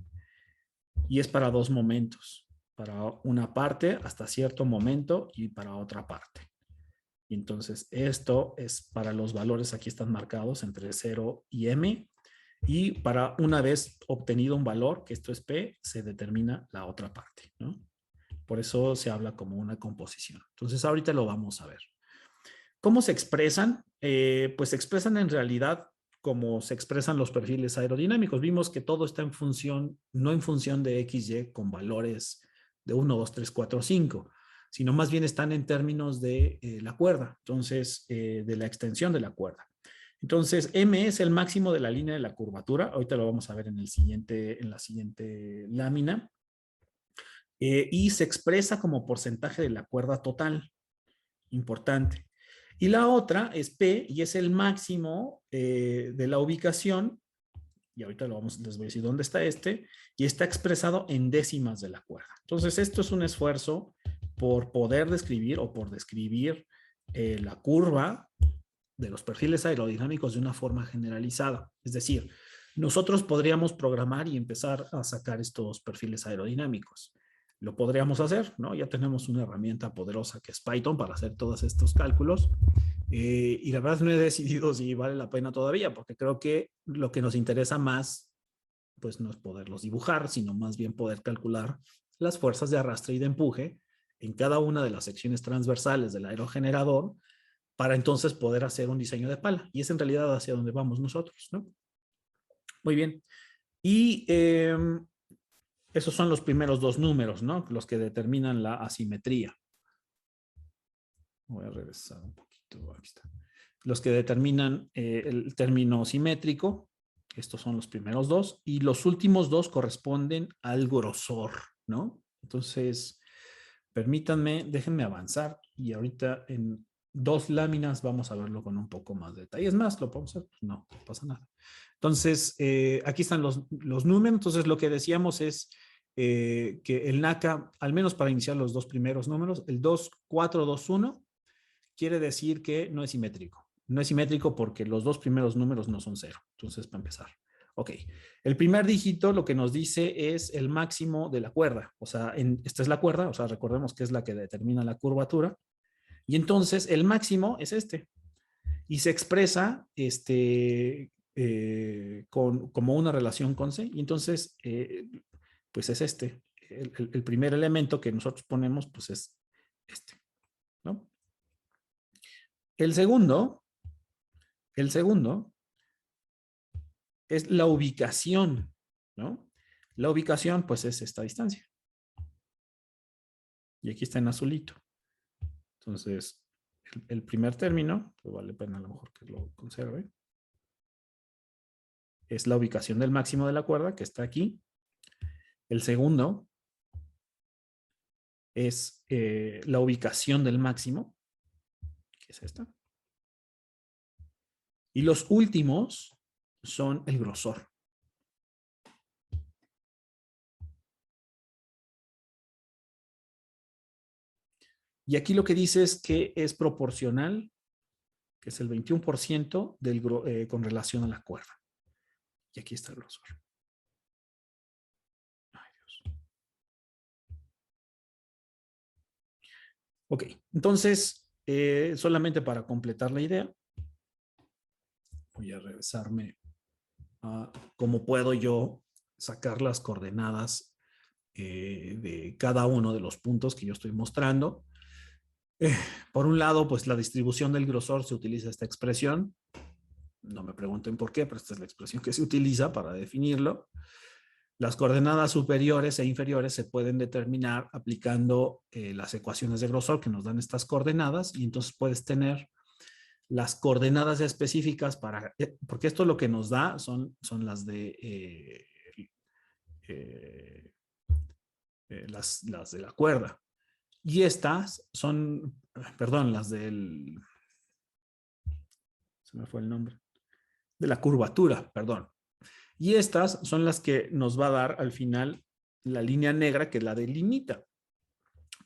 Y es para 2 momentos. Para una parte hasta cierto momento y para otra parte. Y entonces esto es para los valores, aquí están marcados entre 0 y m. Y para una vez obtenido un valor, que esto es P, se determina la otra parte, ¿no? Por eso se habla como una composición. Entonces ahorita lo vamos a ver. ¿Cómo se expresan? Pues se expresan en realidad como se expresan los perfiles aerodinámicos. Vimos que todo está en función, no en función de XY con valores de 1, 2, 3, 4, 5, sino más bien están en términos de la cuerda, entonces de la extensión de la cuerda. Entonces, M es el máximo de la línea de la curvatura. Ahorita lo vamos a ver en la siguiente lámina. Y se expresa como porcentaje de la cuerda total. Importante. Y la otra es P y es el máximo de la ubicación. Y ahorita les voy a decir dónde está este. Y está expresado en décimas de la cuerda. Entonces, esto es un esfuerzo por poder describir o por describir la curva de los perfiles aerodinámicos de una forma generalizada. Es decir, nosotros podríamos programar y empezar a sacar estos perfiles aerodinámicos. Lo podríamos hacer, ¿no? Ya tenemos una herramienta poderosa que es Python para hacer todos estos cálculos. Y la verdad no he decidido si vale la pena todavía, porque creo que lo que nos interesa más, pues no es poderlos dibujar, sino más bien poder calcular las fuerzas de arrastre y de empuje en cada una de las secciones transversales del aerogenerador para entonces poder hacer un diseño de pala. Y es en realidad hacia donde vamos nosotros, ¿no? Muy bien. Y esos son los primeros 2 números, ¿no? Los que determinan la asimetría. Voy a regresar un poquito. Aquí está. Los que determinan el término simétrico. Estos son los primeros 2. Y los últimos 2 corresponden al grosor, ¿no? Entonces, permítanme, déjenme avanzar. Y ahorita en 2 láminas vamos a verlo con un poco más de detalle. Es más, ¿lo podemos hacer? Pues no pasa nada. Entonces, aquí están los números. Entonces, lo que decíamos es que el NACA, al menos para iniciar los 2 primeros números, el 2421 quiere decir que no es simétrico. No es simétrico porque los 2 primeros números no son 0. Entonces, para empezar. Ok, el primer dígito lo que nos dice es el máximo de la cuerda. O sea, esta es la cuerda, o sea, recordemos que es la que determina la curvatura. Y entonces el máximo es este. Y se expresa como una relación con C. Y entonces, pues es este. El primer elemento que nosotros ponemos, pues es este, ¿no? El segundo es la ubicación, ¿no? La ubicación, pues es esta distancia. Y aquí está en azulito. Entonces, el primer término, pues vale pena a lo mejor que lo conserve, es la ubicación del máximo de la cuerda, que está aquí. El segundo es la ubicación del máximo, que es esta. Y los últimos son el grosor. Y aquí lo que dice es que es proporcional, que es el 21% con relación a la cuerda. Y aquí está el grosor. Ay, Dios. Ok, entonces, solamente para completar la idea, voy a regresarme a cómo puedo yo sacar las coordenadas de cada uno de los puntos que yo estoy mostrando. Por un lado, pues la distribución del grosor se utiliza esta expresión. No me pregunten por qué, pero esta es la expresión que se utiliza para definirlo. Las coordenadas superiores e inferiores se pueden determinar aplicando las ecuaciones de grosor que nos dan estas coordenadas, y entonces puedes tener las coordenadas específicas para, porque esto lo que nos da son las de las de la cuerda. Y estas son, perdón, las del, se me fue el nombre, de la curvatura, perdón. Y estas son las que nos va a dar al final la línea negra que la delimita.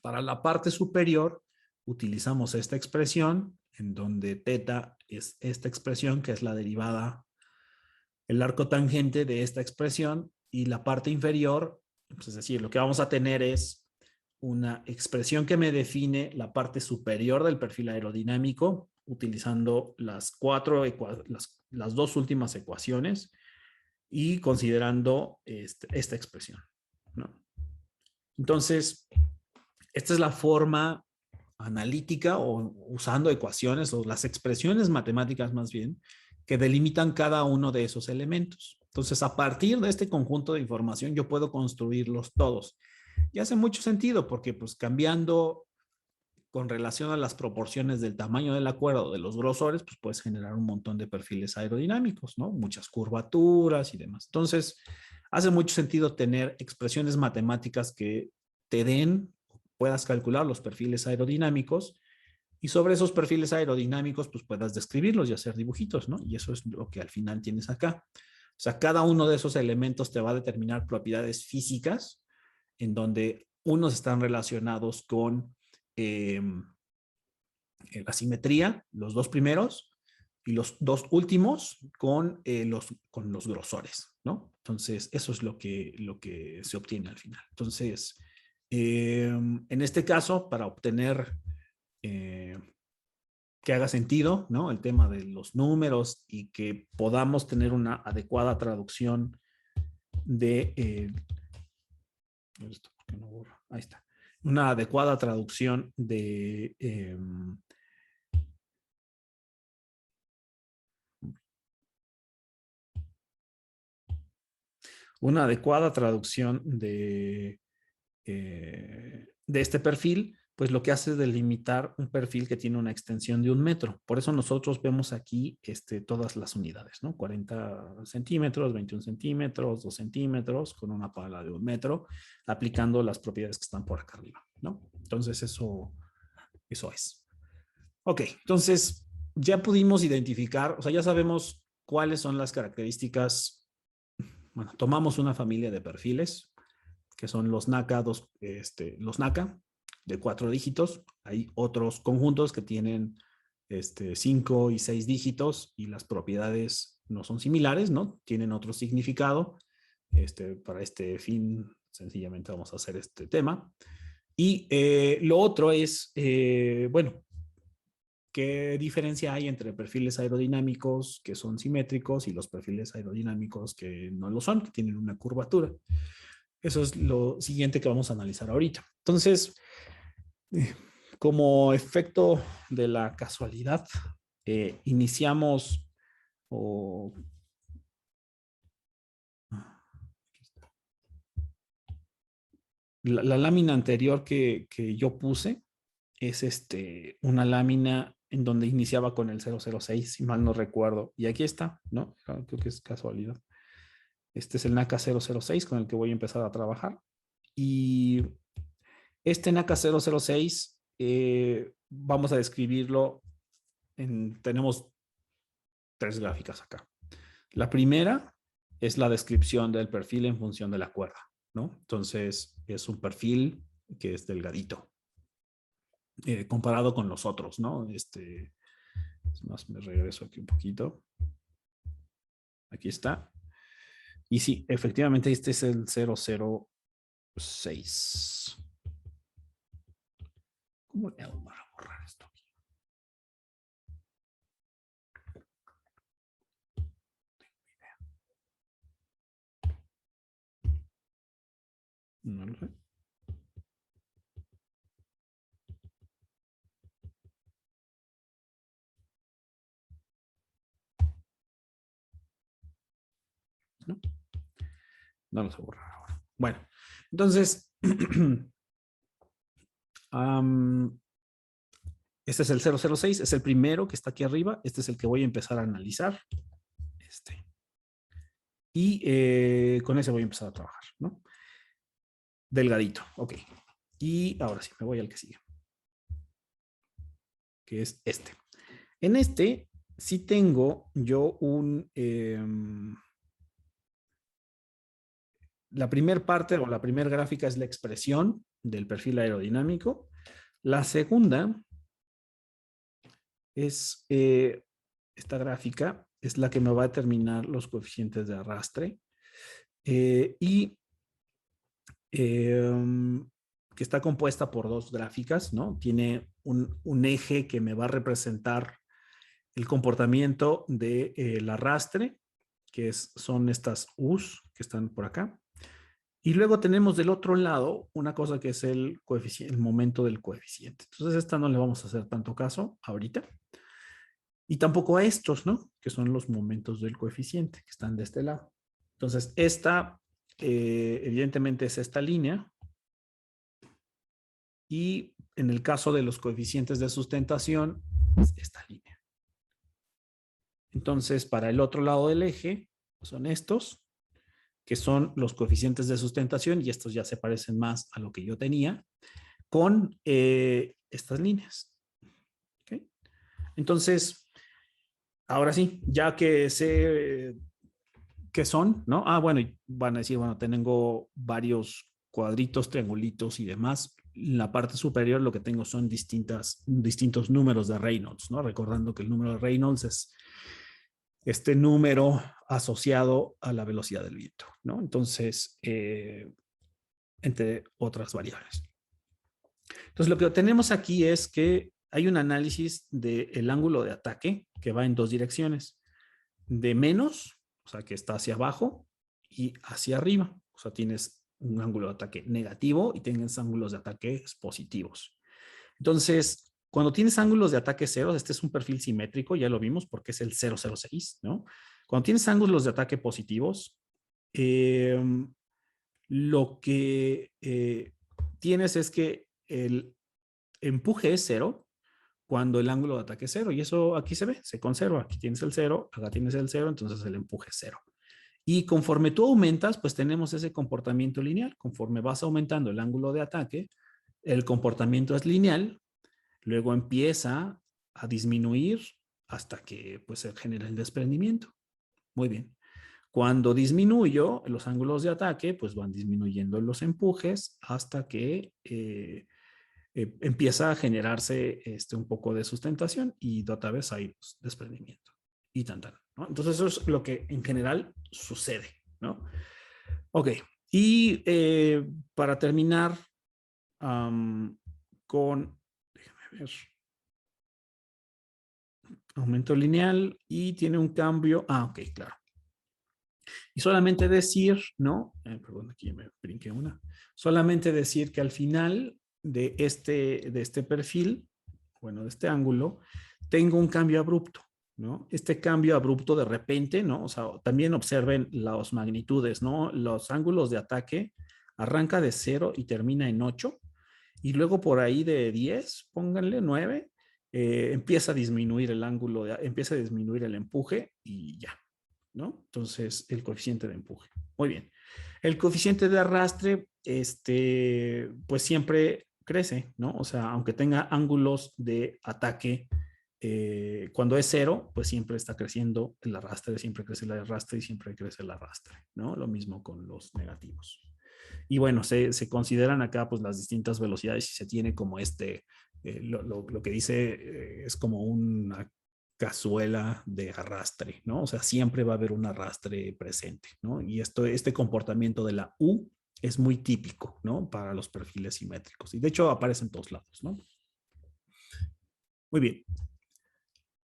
Para la parte superior utilizamos esta expresión en donde teta es esta expresión que es la derivada, el arco tangente de esta expresión, y la parte inferior, pues es decir, lo que vamos a tener es una expresión que me define la parte superior del perfil aerodinámico utilizando las dos últimas ecuaciones y considerando esta expresión, ¿no? Entonces, esta es la forma analítica o usando ecuaciones o las expresiones matemáticas más bien que delimitan cada uno de esos elementos. Entonces, a partir de este conjunto de información yo puedo construirlos todos. Y hace mucho sentido porque pues cambiando con relación a las proporciones del tamaño de la cuerda o de los grosores, pues puedes generar un montón de perfiles aerodinámicos, ¿no? Muchas curvaturas y demás. Entonces, hace mucho sentido tener expresiones matemáticas que te den, puedas calcular los perfiles aerodinámicos, y sobre esos perfiles aerodinámicos, pues puedas describirlos y hacer dibujitos, ¿no? Y eso es lo que al final tienes acá. O sea, cada uno de esos elementos te va a determinar propiedades físicas en donde unos están relacionados con la simetría, los dos primeros, y los dos últimos con los grosores, ¿no? Entonces, eso es lo que se obtiene al final. Entonces, en este caso, para obtener que haga sentido, ¿no? El tema de los números y que podamos tener una adecuada traducción de... ahí está. Una adecuada traducción de... una adecuada traducción de este perfil, pues lo que hace es delimitar un perfil que tiene una extensión de 1 metro. Por eso nosotros vemos aquí todas las unidades, ¿no? 40 centímetros, 21 centímetros, 2 centímetros, con una pala de 1 metro, aplicando las propiedades que están por acá arriba, ¿no? Entonces eso es. Ok, entonces ya pudimos identificar, o sea, ya sabemos cuáles son las características. Bueno, tomamos una familia de perfiles, que son los NACA, los NACA de 4 dígitos. Hay otros conjuntos que tienen 5 y 6 dígitos y las propiedades no son similares, ¿no? Tienen otro significado. Para este fin, sencillamente vamos a hacer este tema. Y lo otro es, bueno, ¿qué diferencia hay entre perfiles aerodinámicos que son simétricos y los perfiles aerodinámicos que no lo son, que tienen una curvatura? Eso es lo siguiente que vamos a analizar ahorita. Entonces, como efecto de la casualidad, iniciamos la lámina anterior que yo puse es una lámina en donde iniciaba con el 006, si mal no recuerdo. Y aquí está, ¿no? Creo que es casualidad. Este es el NACA 006 con el que voy a empezar a trabajar. Y este NACA 006 vamos a describirlo tenemos 3 gráficas acá. La primera es la descripción del perfil en función de la cuerda, ¿no? Entonces, es un perfil que es delgadito, comparado con los otros, ¿no? Es más, me regreso aquí un poquito. Aquí está. Y sí, efectivamente, este es el 006. ¿Cómo le hago para borrar esto? No lo sé. No, no lo sé borrar ahora. Bueno, entonces, este es el 006, es el primero que está aquí arriba. Este es el que voy a empezar a analizar. Y con ese voy a empezar a trabajar, ¿no? Delgadito, ok. Y ahora sí, me voy al que sigue, que es este. En este sí tengo yo la primera parte o la primera gráfica es la expresión del perfil aerodinámico. La segunda es esta gráfica, es la que me va a determinar los coeficientes de arrastre y que está compuesta por dos gráficas, ¿no? Tiene un eje que me va a representar el comportamiento del arrastre, que son estas U's que están por acá. Y luego tenemos del otro lado una cosa que es el momento del coeficiente. Entonces, esta no le vamos a hacer tanto caso ahorita. Y tampoco a estos, ¿no? Que son los momentos del coeficiente, que están de este lado. Entonces, esta, evidentemente, es esta línea. Y en el caso de los coeficientes de sustentación, es esta línea. Entonces, para el otro lado del eje, son estos, que son los coeficientes de sustentación, y estos ya se parecen más a lo que yo tenía, con estas líneas. ¿Okay? Entonces, ahora sí, ya que sé qué son, ¿no? Ah, bueno, y van a decir, bueno, tengo varios cuadritos, triangulitos y demás. En la parte superior lo que tengo son distintos números de Reynolds, ¿no? Recordando que el número de Reynolds es este número asociado a la velocidad del viento, ¿no? Entonces, entre otras variables. Entonces, lo que tenemos aquí es que hay un análisis del ángulo de ataque que va en dos direcciones, de menos, o sea, que está hacia abajo, y hacia arriba. O sea, tienes un ángulo de ataque negativo y tienes ángulos de ataque positivos. Entonces, cuando tienes ángulos de ataque ceros, este es un perfil simétrico, ya lo vimos porque es el 006, ¿no? Cuando tienes ángulos de ataque positivos, lo que tienes es que el empuje es cero cuando el ángulo de ataque es cero, y eso aquí se ve, se conserva. Aquí tienes el cero, acá tienes el cero, entonces el empuje es cero. Y conforme tú aumentas, pues tenemos ese comportamiento lineal. Conforme vas aumentando el ángulo de ataque, el comportamiento es lineal, luego empieza a disminuir hasta que pues se genera el desprendimiento. Muy bien. Cuando disminuyo los ángulos de ataque, pues van disminuyendo los empujes hasta que empieza a generarse un poco de sustentación y otra vez hay desprendimiento y tan, ¿no? Entonces eso es lo que en general sucede, ¿no? Ok, y para terminar con, déjame ver, aumento lineal y tiene un cambio, ok, claro. Y solamente decir, ¿no? Perdón, aquí me brinqué una. Solamente decir que al final de este perfil, bueno, de este ángulo, tengo un cambio abrupto, ¿no? Este cambio abrupto de repente, ¿no? O sea, también observen las magnitudes, ¿no? Los ángulos de ataque arranca de 0 y termina en 8. Y luego por ahí de 10, pónganle 9, empieza a disminuir el ángulo, empieza a disminuir el empuje y ya, ¿no? Entonces, el coeficiente de empuje. Muy bien. El coeficiente de arrastre, pues siempre crece, ¿no? O sea, aunque tenga ángulos de ataque Cuando es 0, pues siempre está creciendo el arrastre, siempre crece el arrastre y siempre crece el arrastre, ¿no? Lo mismo con los negativos. Y bueno, se consideran acá pues las distintas velocidades y se tiene como lo que dice es como una cazuela de arrastre, ¿no? O sea, siempre va a haber un arrastre presente, ¿no? Y este comportamiento de la U es muy típico, ¿no? Para los perfiles simétricos. Y de hecho aparece en todos lados, ¿no? Muy bien.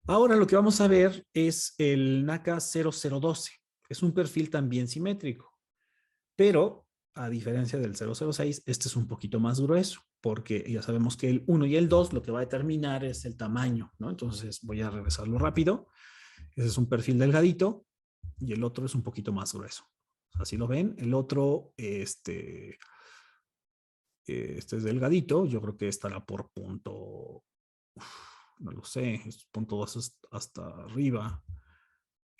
Ahora lo que vamos a ver es el NACA 0012. Es un perfil también simétrico, pero a diferencia del 006, este es un poquito más grueso, porque ya sabemos que el 1 y el 2 lo que va a determinar es el tamaño, ¿no? Entonces voy a regresarlo rápido. Ese es un perfil delgadito y el otro es un poquito más grueso. Así lo ven. El otro, este es delgadito. Yo creo que estará por punto, no lo sé, es punto 2 hasta arriba.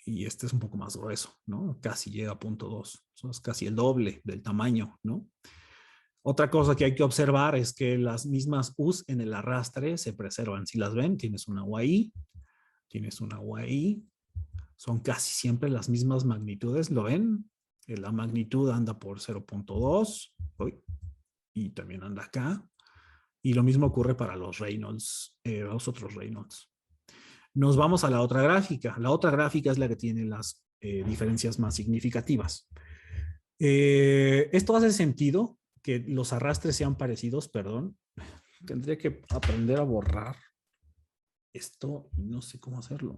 Y este es un poco más grueso, ¿no? Casi llega a punto 2. Eso es casi el doble del tamaño, ¿no? Otra cosa que hay que observar es que las mismas U's en el arrastre se preservan. Si las ven, tienes una U ahí, tienes una U ahí. Son casi siempre las mismas magnitudes, ¿lo ven? La magnitud anda por 0.2 y también anda acá. Y lo mismo ocurre para los Reynolds, los otros Reynolds. Nos vamos a la otra gráfica. La otra gráfica es la que tiene las diferencias más significativas. Esto hace sentido, que los arrastres sean parecidos, perdón. Tendría que aprender a borrar esto y no sé cómo hacerlo.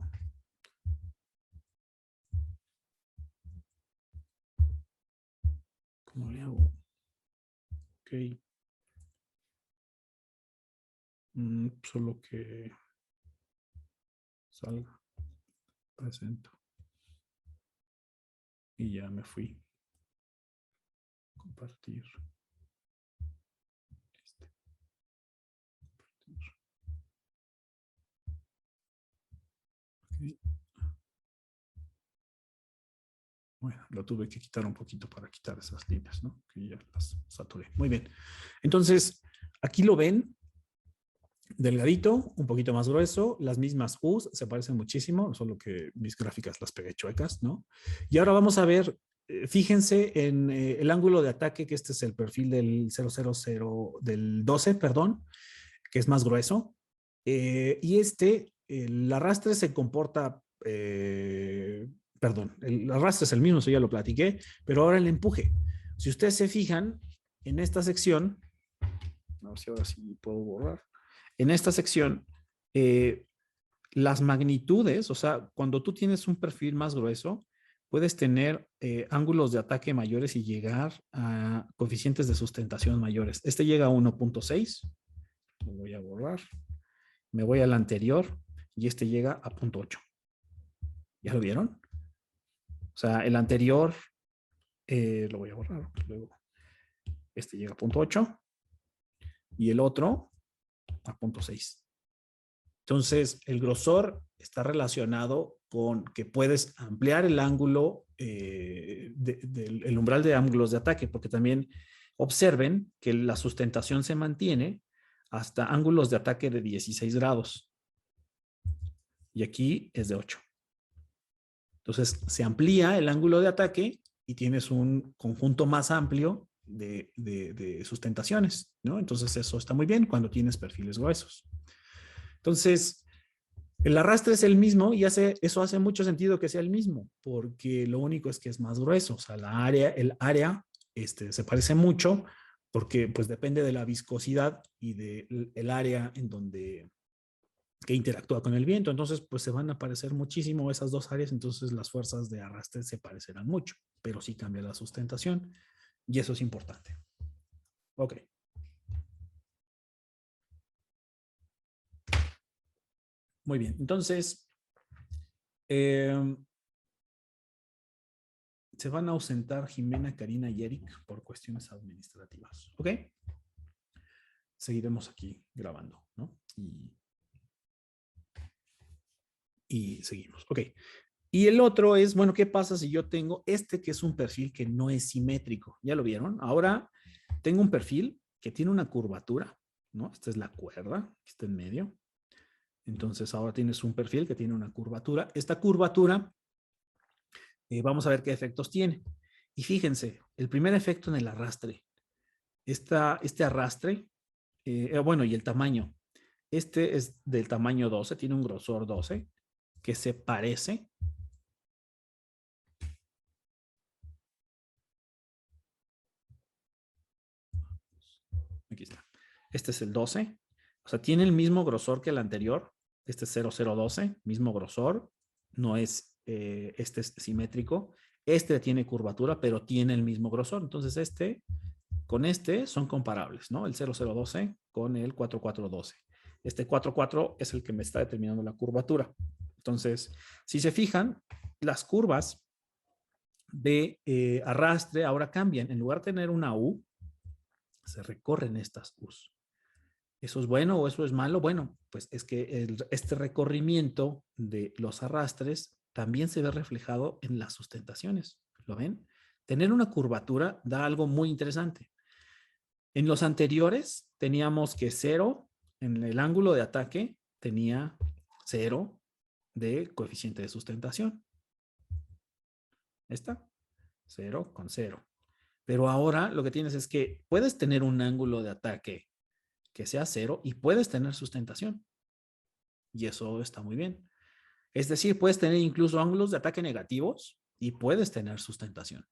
¿Cómo le hago? Ok. Solo que salga. Presento. Y ya me fui. Compartir. Compartir. Okay. Bueno, lo tuve que quitar un poquito para quitar esas líneas, ¿no? Que ya las saturé. Muy bien. Entonces, aquí lo ven. Delgadito, un poquito más grueso, las mismas U's se parecen muchísimo, solo que mis gráficas las pegué chuecas, ¿no? Y ahora vamos a ver, fíjense en el ángulo de ataque, que este es el perfil del 000, del 12, perdón, que es más grueso. Y el arrastre se comporta, perdón, el arrastre es el mismo, eso ya lo platiqué, pero ahora el empuje. Si ustedes se fijan en esta sección, a ver si ahora sí puedo borrar. En esta sección, las magnitudes, o sea, cuando tú tienes un perfil más grueso, puedes tener ángulos de ataque mayores y llegar a coeficientes de sustentación mayores. Este llega a 1.6, lo voy a borrar, me voy al anterior y este llega a 0.8. ¿Ya lo vieron? O sea, el anterior, lo voy a borrar, luego este llega a 0.8 y el otro a 0.6. Entonces, el grosor está relacionado con que puedes ampliar el ángulo, el umbral de ángulos de ataque, porque también observen que la sustentación se mantiene hasta ángulos de ataque de 16 grados. Y aquí es de 8. Entonces, se amplía el ángulo de ataque y tienes un conjunto más amplio de sustentaciones, ¿no? Entonces, eso está muy bien cuando tienes perfiles gruesos. Entonces, el arrastre es el mismo y eso hace mucho sentido que sea el mismo, porque lo único es que es más grueso. O sea, el área se parece mucho porque pues depende de la viscosidad y del área en donde que interactúa con el viento. Entonces, pues se van a parecer muchísimo esas dos áreas, entonces las fuerzas de arrastre se parecerán mucho, pero sí cambia la sustentación y eso es importante. Ok. Muy bien, entonces se van a ausentar Jimena, Karina y Eric por cuestiones administrativas. ¿Ok? Seguiremos aquí grabando, ¿no? Y seguimos. Ok. Y el otro es, bueno, ¿qué pasa si yo tengo que es un perfil que no es simétrico? ¿Ya lo vieron? Ahora tengo un perfil que tiene una curvatura, ¿no? Esta es la cuerda que está en medio. Entonces ahora tienes un perfil que tiene una curvatura. Esta curvatura, vamos a ver qué efectos tiene. Y fíjense, el primer efecto en el arrastre. Este arrastre, bueno, y el tamaño. Este es del tamaño 12, tiene un grosor 12, que se parece. Aquí está. Este es el 12. O sea, tiene el mismo grosor que el anterior. Este es 0012, mismo grosor. No es, este es simétrico. Este tiene curvatura, pero tiene el mismo grosor. Entonces, este con este son comparables, ¿no? El 0012 con el 4412. Este 44 es el que me está determinando la curvatura. Entonces, si se fijan, las curvas de arrastre ahora cambian. En lugar de tener una U, se recorren estas U's. ¿Eso es bueno o eso es malo? Bueno, pues es que este recorrimiento de los arrastres también se ve reflejado en las sustentaciones. ¿Lo ven? Tener una curvatura da algo muy interesante. En los anteriores teníamos que 0 en el ángulo de ataque tenía 0 de coeficiente de sustentación. ¿Está? 0 con 0. Pero ahora lo que tienes es que puedes tener un ángulo de ataque que sea 0 y puedes tener sustentación. Y eso está muy bien. Es decir, puedes tener incluso ángulos de ataque negativos y puedes tener sustentación.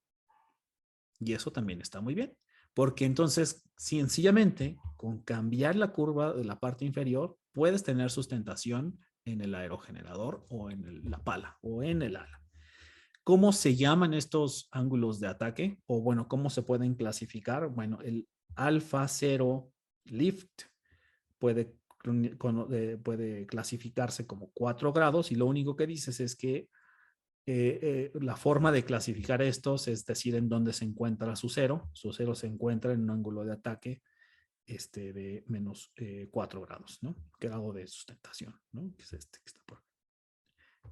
Y eso también está muy bien. Porque entonces, sencillamente, con cambiar la curva de la parte inferior, puedes tener sustentación en el aerogenerador o en la pala o en el ala. ¿Cómo se llaman estos ángulos de ataque? O bueno, ¿cómo se pueden clasificar? Bueno, el alfa 0 lift puede clasificarse como 4 grados y lo único que dices es que la forma de clasificar estos es decir en dónde se encuentra su cero. Su cero se encuentra en un ángulo de ataque de menos 4 grados, ¿no? Grado de sustentación, ¿no? Que es este que está por acá.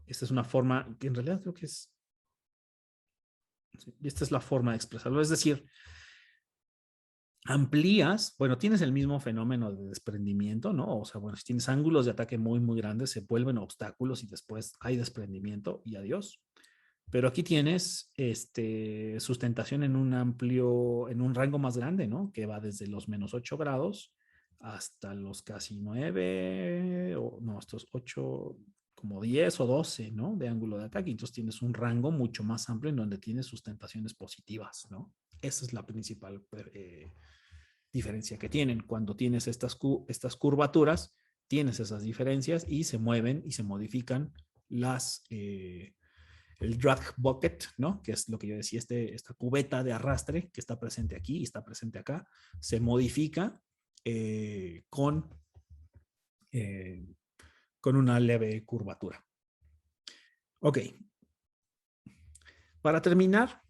Esta es una forma que en realidad creo que es... Sí, esta es la forma de expresarlo. Es decir, amplías, bueno, tienes el mismo fenómeno de desprendimiento, ¿no? O sea, bueno, si tienes ángulos de ataque muy, muy grandes, se vuelven obstáculos y después hay desprendimiento y adiós. Pero aquí tienes sustentación en un rango más grande, ¿no? Que va desde los menos 8 grados hasta los casi 9, o no, estos 8, como 10 o 12, ¿no? De ángulo de ataque. Entonces tienes un rango mucho más amplio en donde tienes sustentaciones positivas, ¿no? Esa es la principal diferencia que tienen. Cuando tienes estas curvaturas, tienes esas diferencias y se mueven y se modifican el drag bucket, ¿no? Que es lo que yo decía, esta cubeta de arrastre que está presente aquí y está presente acá, se modifica con una leve curvatura. Ok. Para terminar,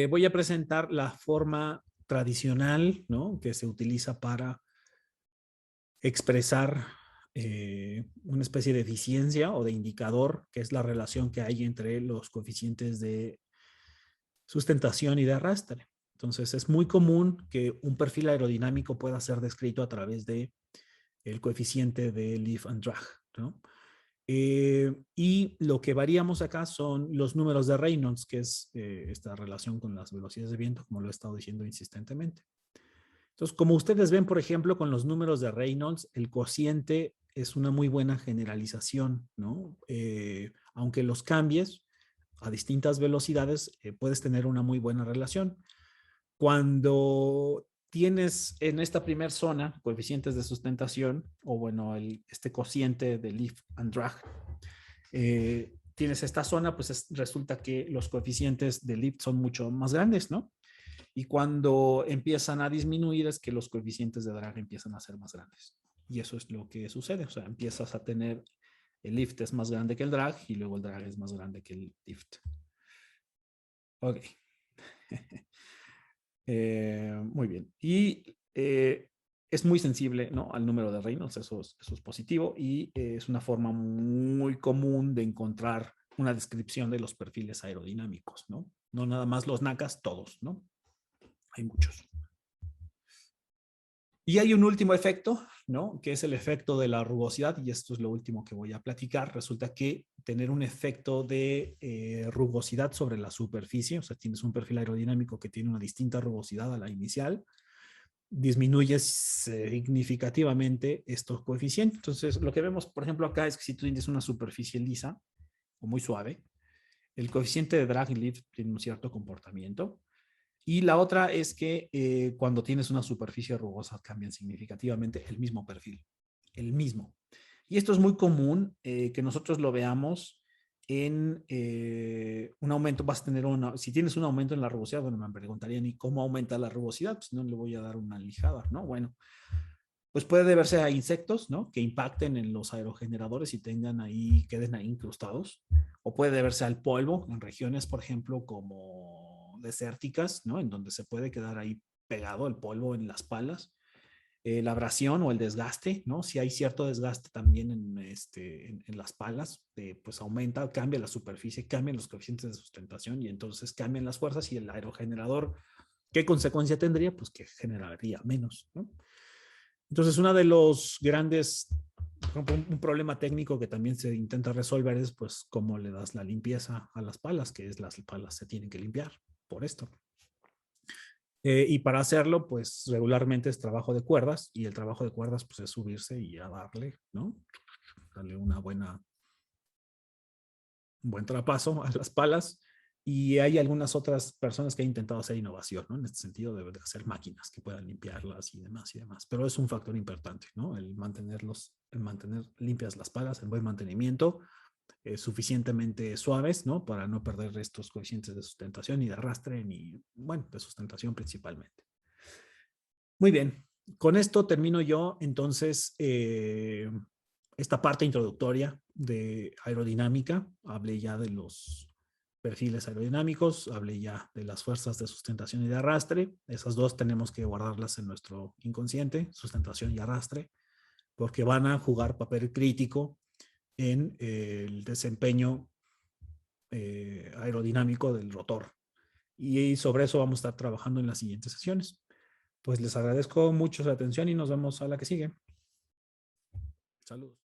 voy a presentar la forma tradicional, ¿no? Que se utiliza para expresar una especie de eficiencia o de indicador, que es la relación que hay entre los coeficientes de sustentación y de arrastre. Entonces, es muy común que un perfil aerodinámico pueda ser descrito a través de el coeficiente de lift and drag, ¿no? Y lo que varíamos acá son los números de Reynolds, que es esta relación con las velocidades de viento, como lo he estado diciendo insistentemente. Entonces, como ustedes ven, por ejemplo, con los números de Reynolds, el cociente es una muy buena generalización, ¿no? Aunque los cambies a distintas velocidades, puedes tener una muy buena relación. Cuando tienes en esta primera zona coeficientes de sustentación, o bueno, este cociente de lift and drag, tienes esta zona, pues resulta que los coeficientes de lift son mucho más grandes, ¿no? Y cuando empiezan a disminuir es que los coeficientes de drag empiezan a ser más grandes. Y eso es lo que sucede. O sea, empiezas a tener el lift es más grande que el drag y luego el drag es más grande que el lift. Ok. Muy bien. Y es muy sensible, ¿no? Al número de Reynolds, eso es positivo y es una forma muy común de encontrar una descripción de los perfiles aerodinámicos, ¿no? No nada más los NACAs, todos, ¿no? Hay muchos. Y hay un último efecto, ¿no? Que es el efecto de la rugosidad, y esto es lo último que voy a platicar. Resulta que tener un efecto de rugosidad sobre la superficie, o sea, tienes un perfil aerodinámico que tiene una distinta rugosidad a la inicial, disminuye significativamente estos coeficientes. Entonces, lo que vemos, por ejemplo, acá es que si tú tienes una superficie lisa o muy suave, el coeficiente de drag y lift tiene un cierto comportamiento. Y la otra es que cuando tienes una superficie rugosa cambian significativamente el mismo perfil, el mismo. Y esto es muy común que nosotros lo veamos en un aumento, vas a tener si tienes un aumento en la rugosidad, bueno, me preguntarían, ¿y cómo aumenta la rugosidad? Pues no le voy a dar una lijada, ¿no? Bueno, pues puede deberse a insectos, ¿no? Que impacten en los aerogeneradores y queden ahí incrustados. O puede deberse al polvo en regiones, por ejemplo, como desérticas, ¿no? En donde se puede quedar ahí pegado el polvo en las palas. La abrasión o el desgaste, ¿no? Si hay cierto desgaste también en las palas, pues aumenta, cambia la superficie, cambian los coeficientes de sustentación y entonces cambian las fuerzas y el aerogenerador, ¿qué consecuencia tendría? Pues que generaría menos, ¿no? Entonces, uno de los grandes, un problema técnico que también se intenta resolver es, pues, cómo le das la limpieza a las palas, que es las palas se tienen que limpiar por esto. Y para hacerlo, pues, regularmente es trabajo de cuerdas, y el trabajo de cuerdas, pues, es subirse y a darle, ¿no? Darle un buen trapazo a las palas. Y hay algunas otras personas que han intentado hacer innovación, ¿no? En este sentido de hacer máquinas que puedan limpiarlas y demás y demás. Pero es un factor importante, ¿no? El mantener limpias las palas, el buen mantenimiento, suficientemente suaves, ¿no? Para no perder estos coeficientes de sustentación y de arrastre, ni, bueno, de sustentación principalmente. Muy bien. Con esto termino yo, entonces, esta parte introductoria de aerodinámica. Hablé ya de los perfiles aerodinámicos, hablé ya de las fuerzas de sustentación y de arrastre. Esas dos tenemos que guardarlas en nuestro inconsciente, sustentación y arrastre, porque van a jugar papel crítico en el desempeño aerodinámico del rotor. Y sobre eso vamos a estar trabajando en las siguientes sesiones. Pues les agradezco mucho su atención y nos vemos a la que sigue. Saludos.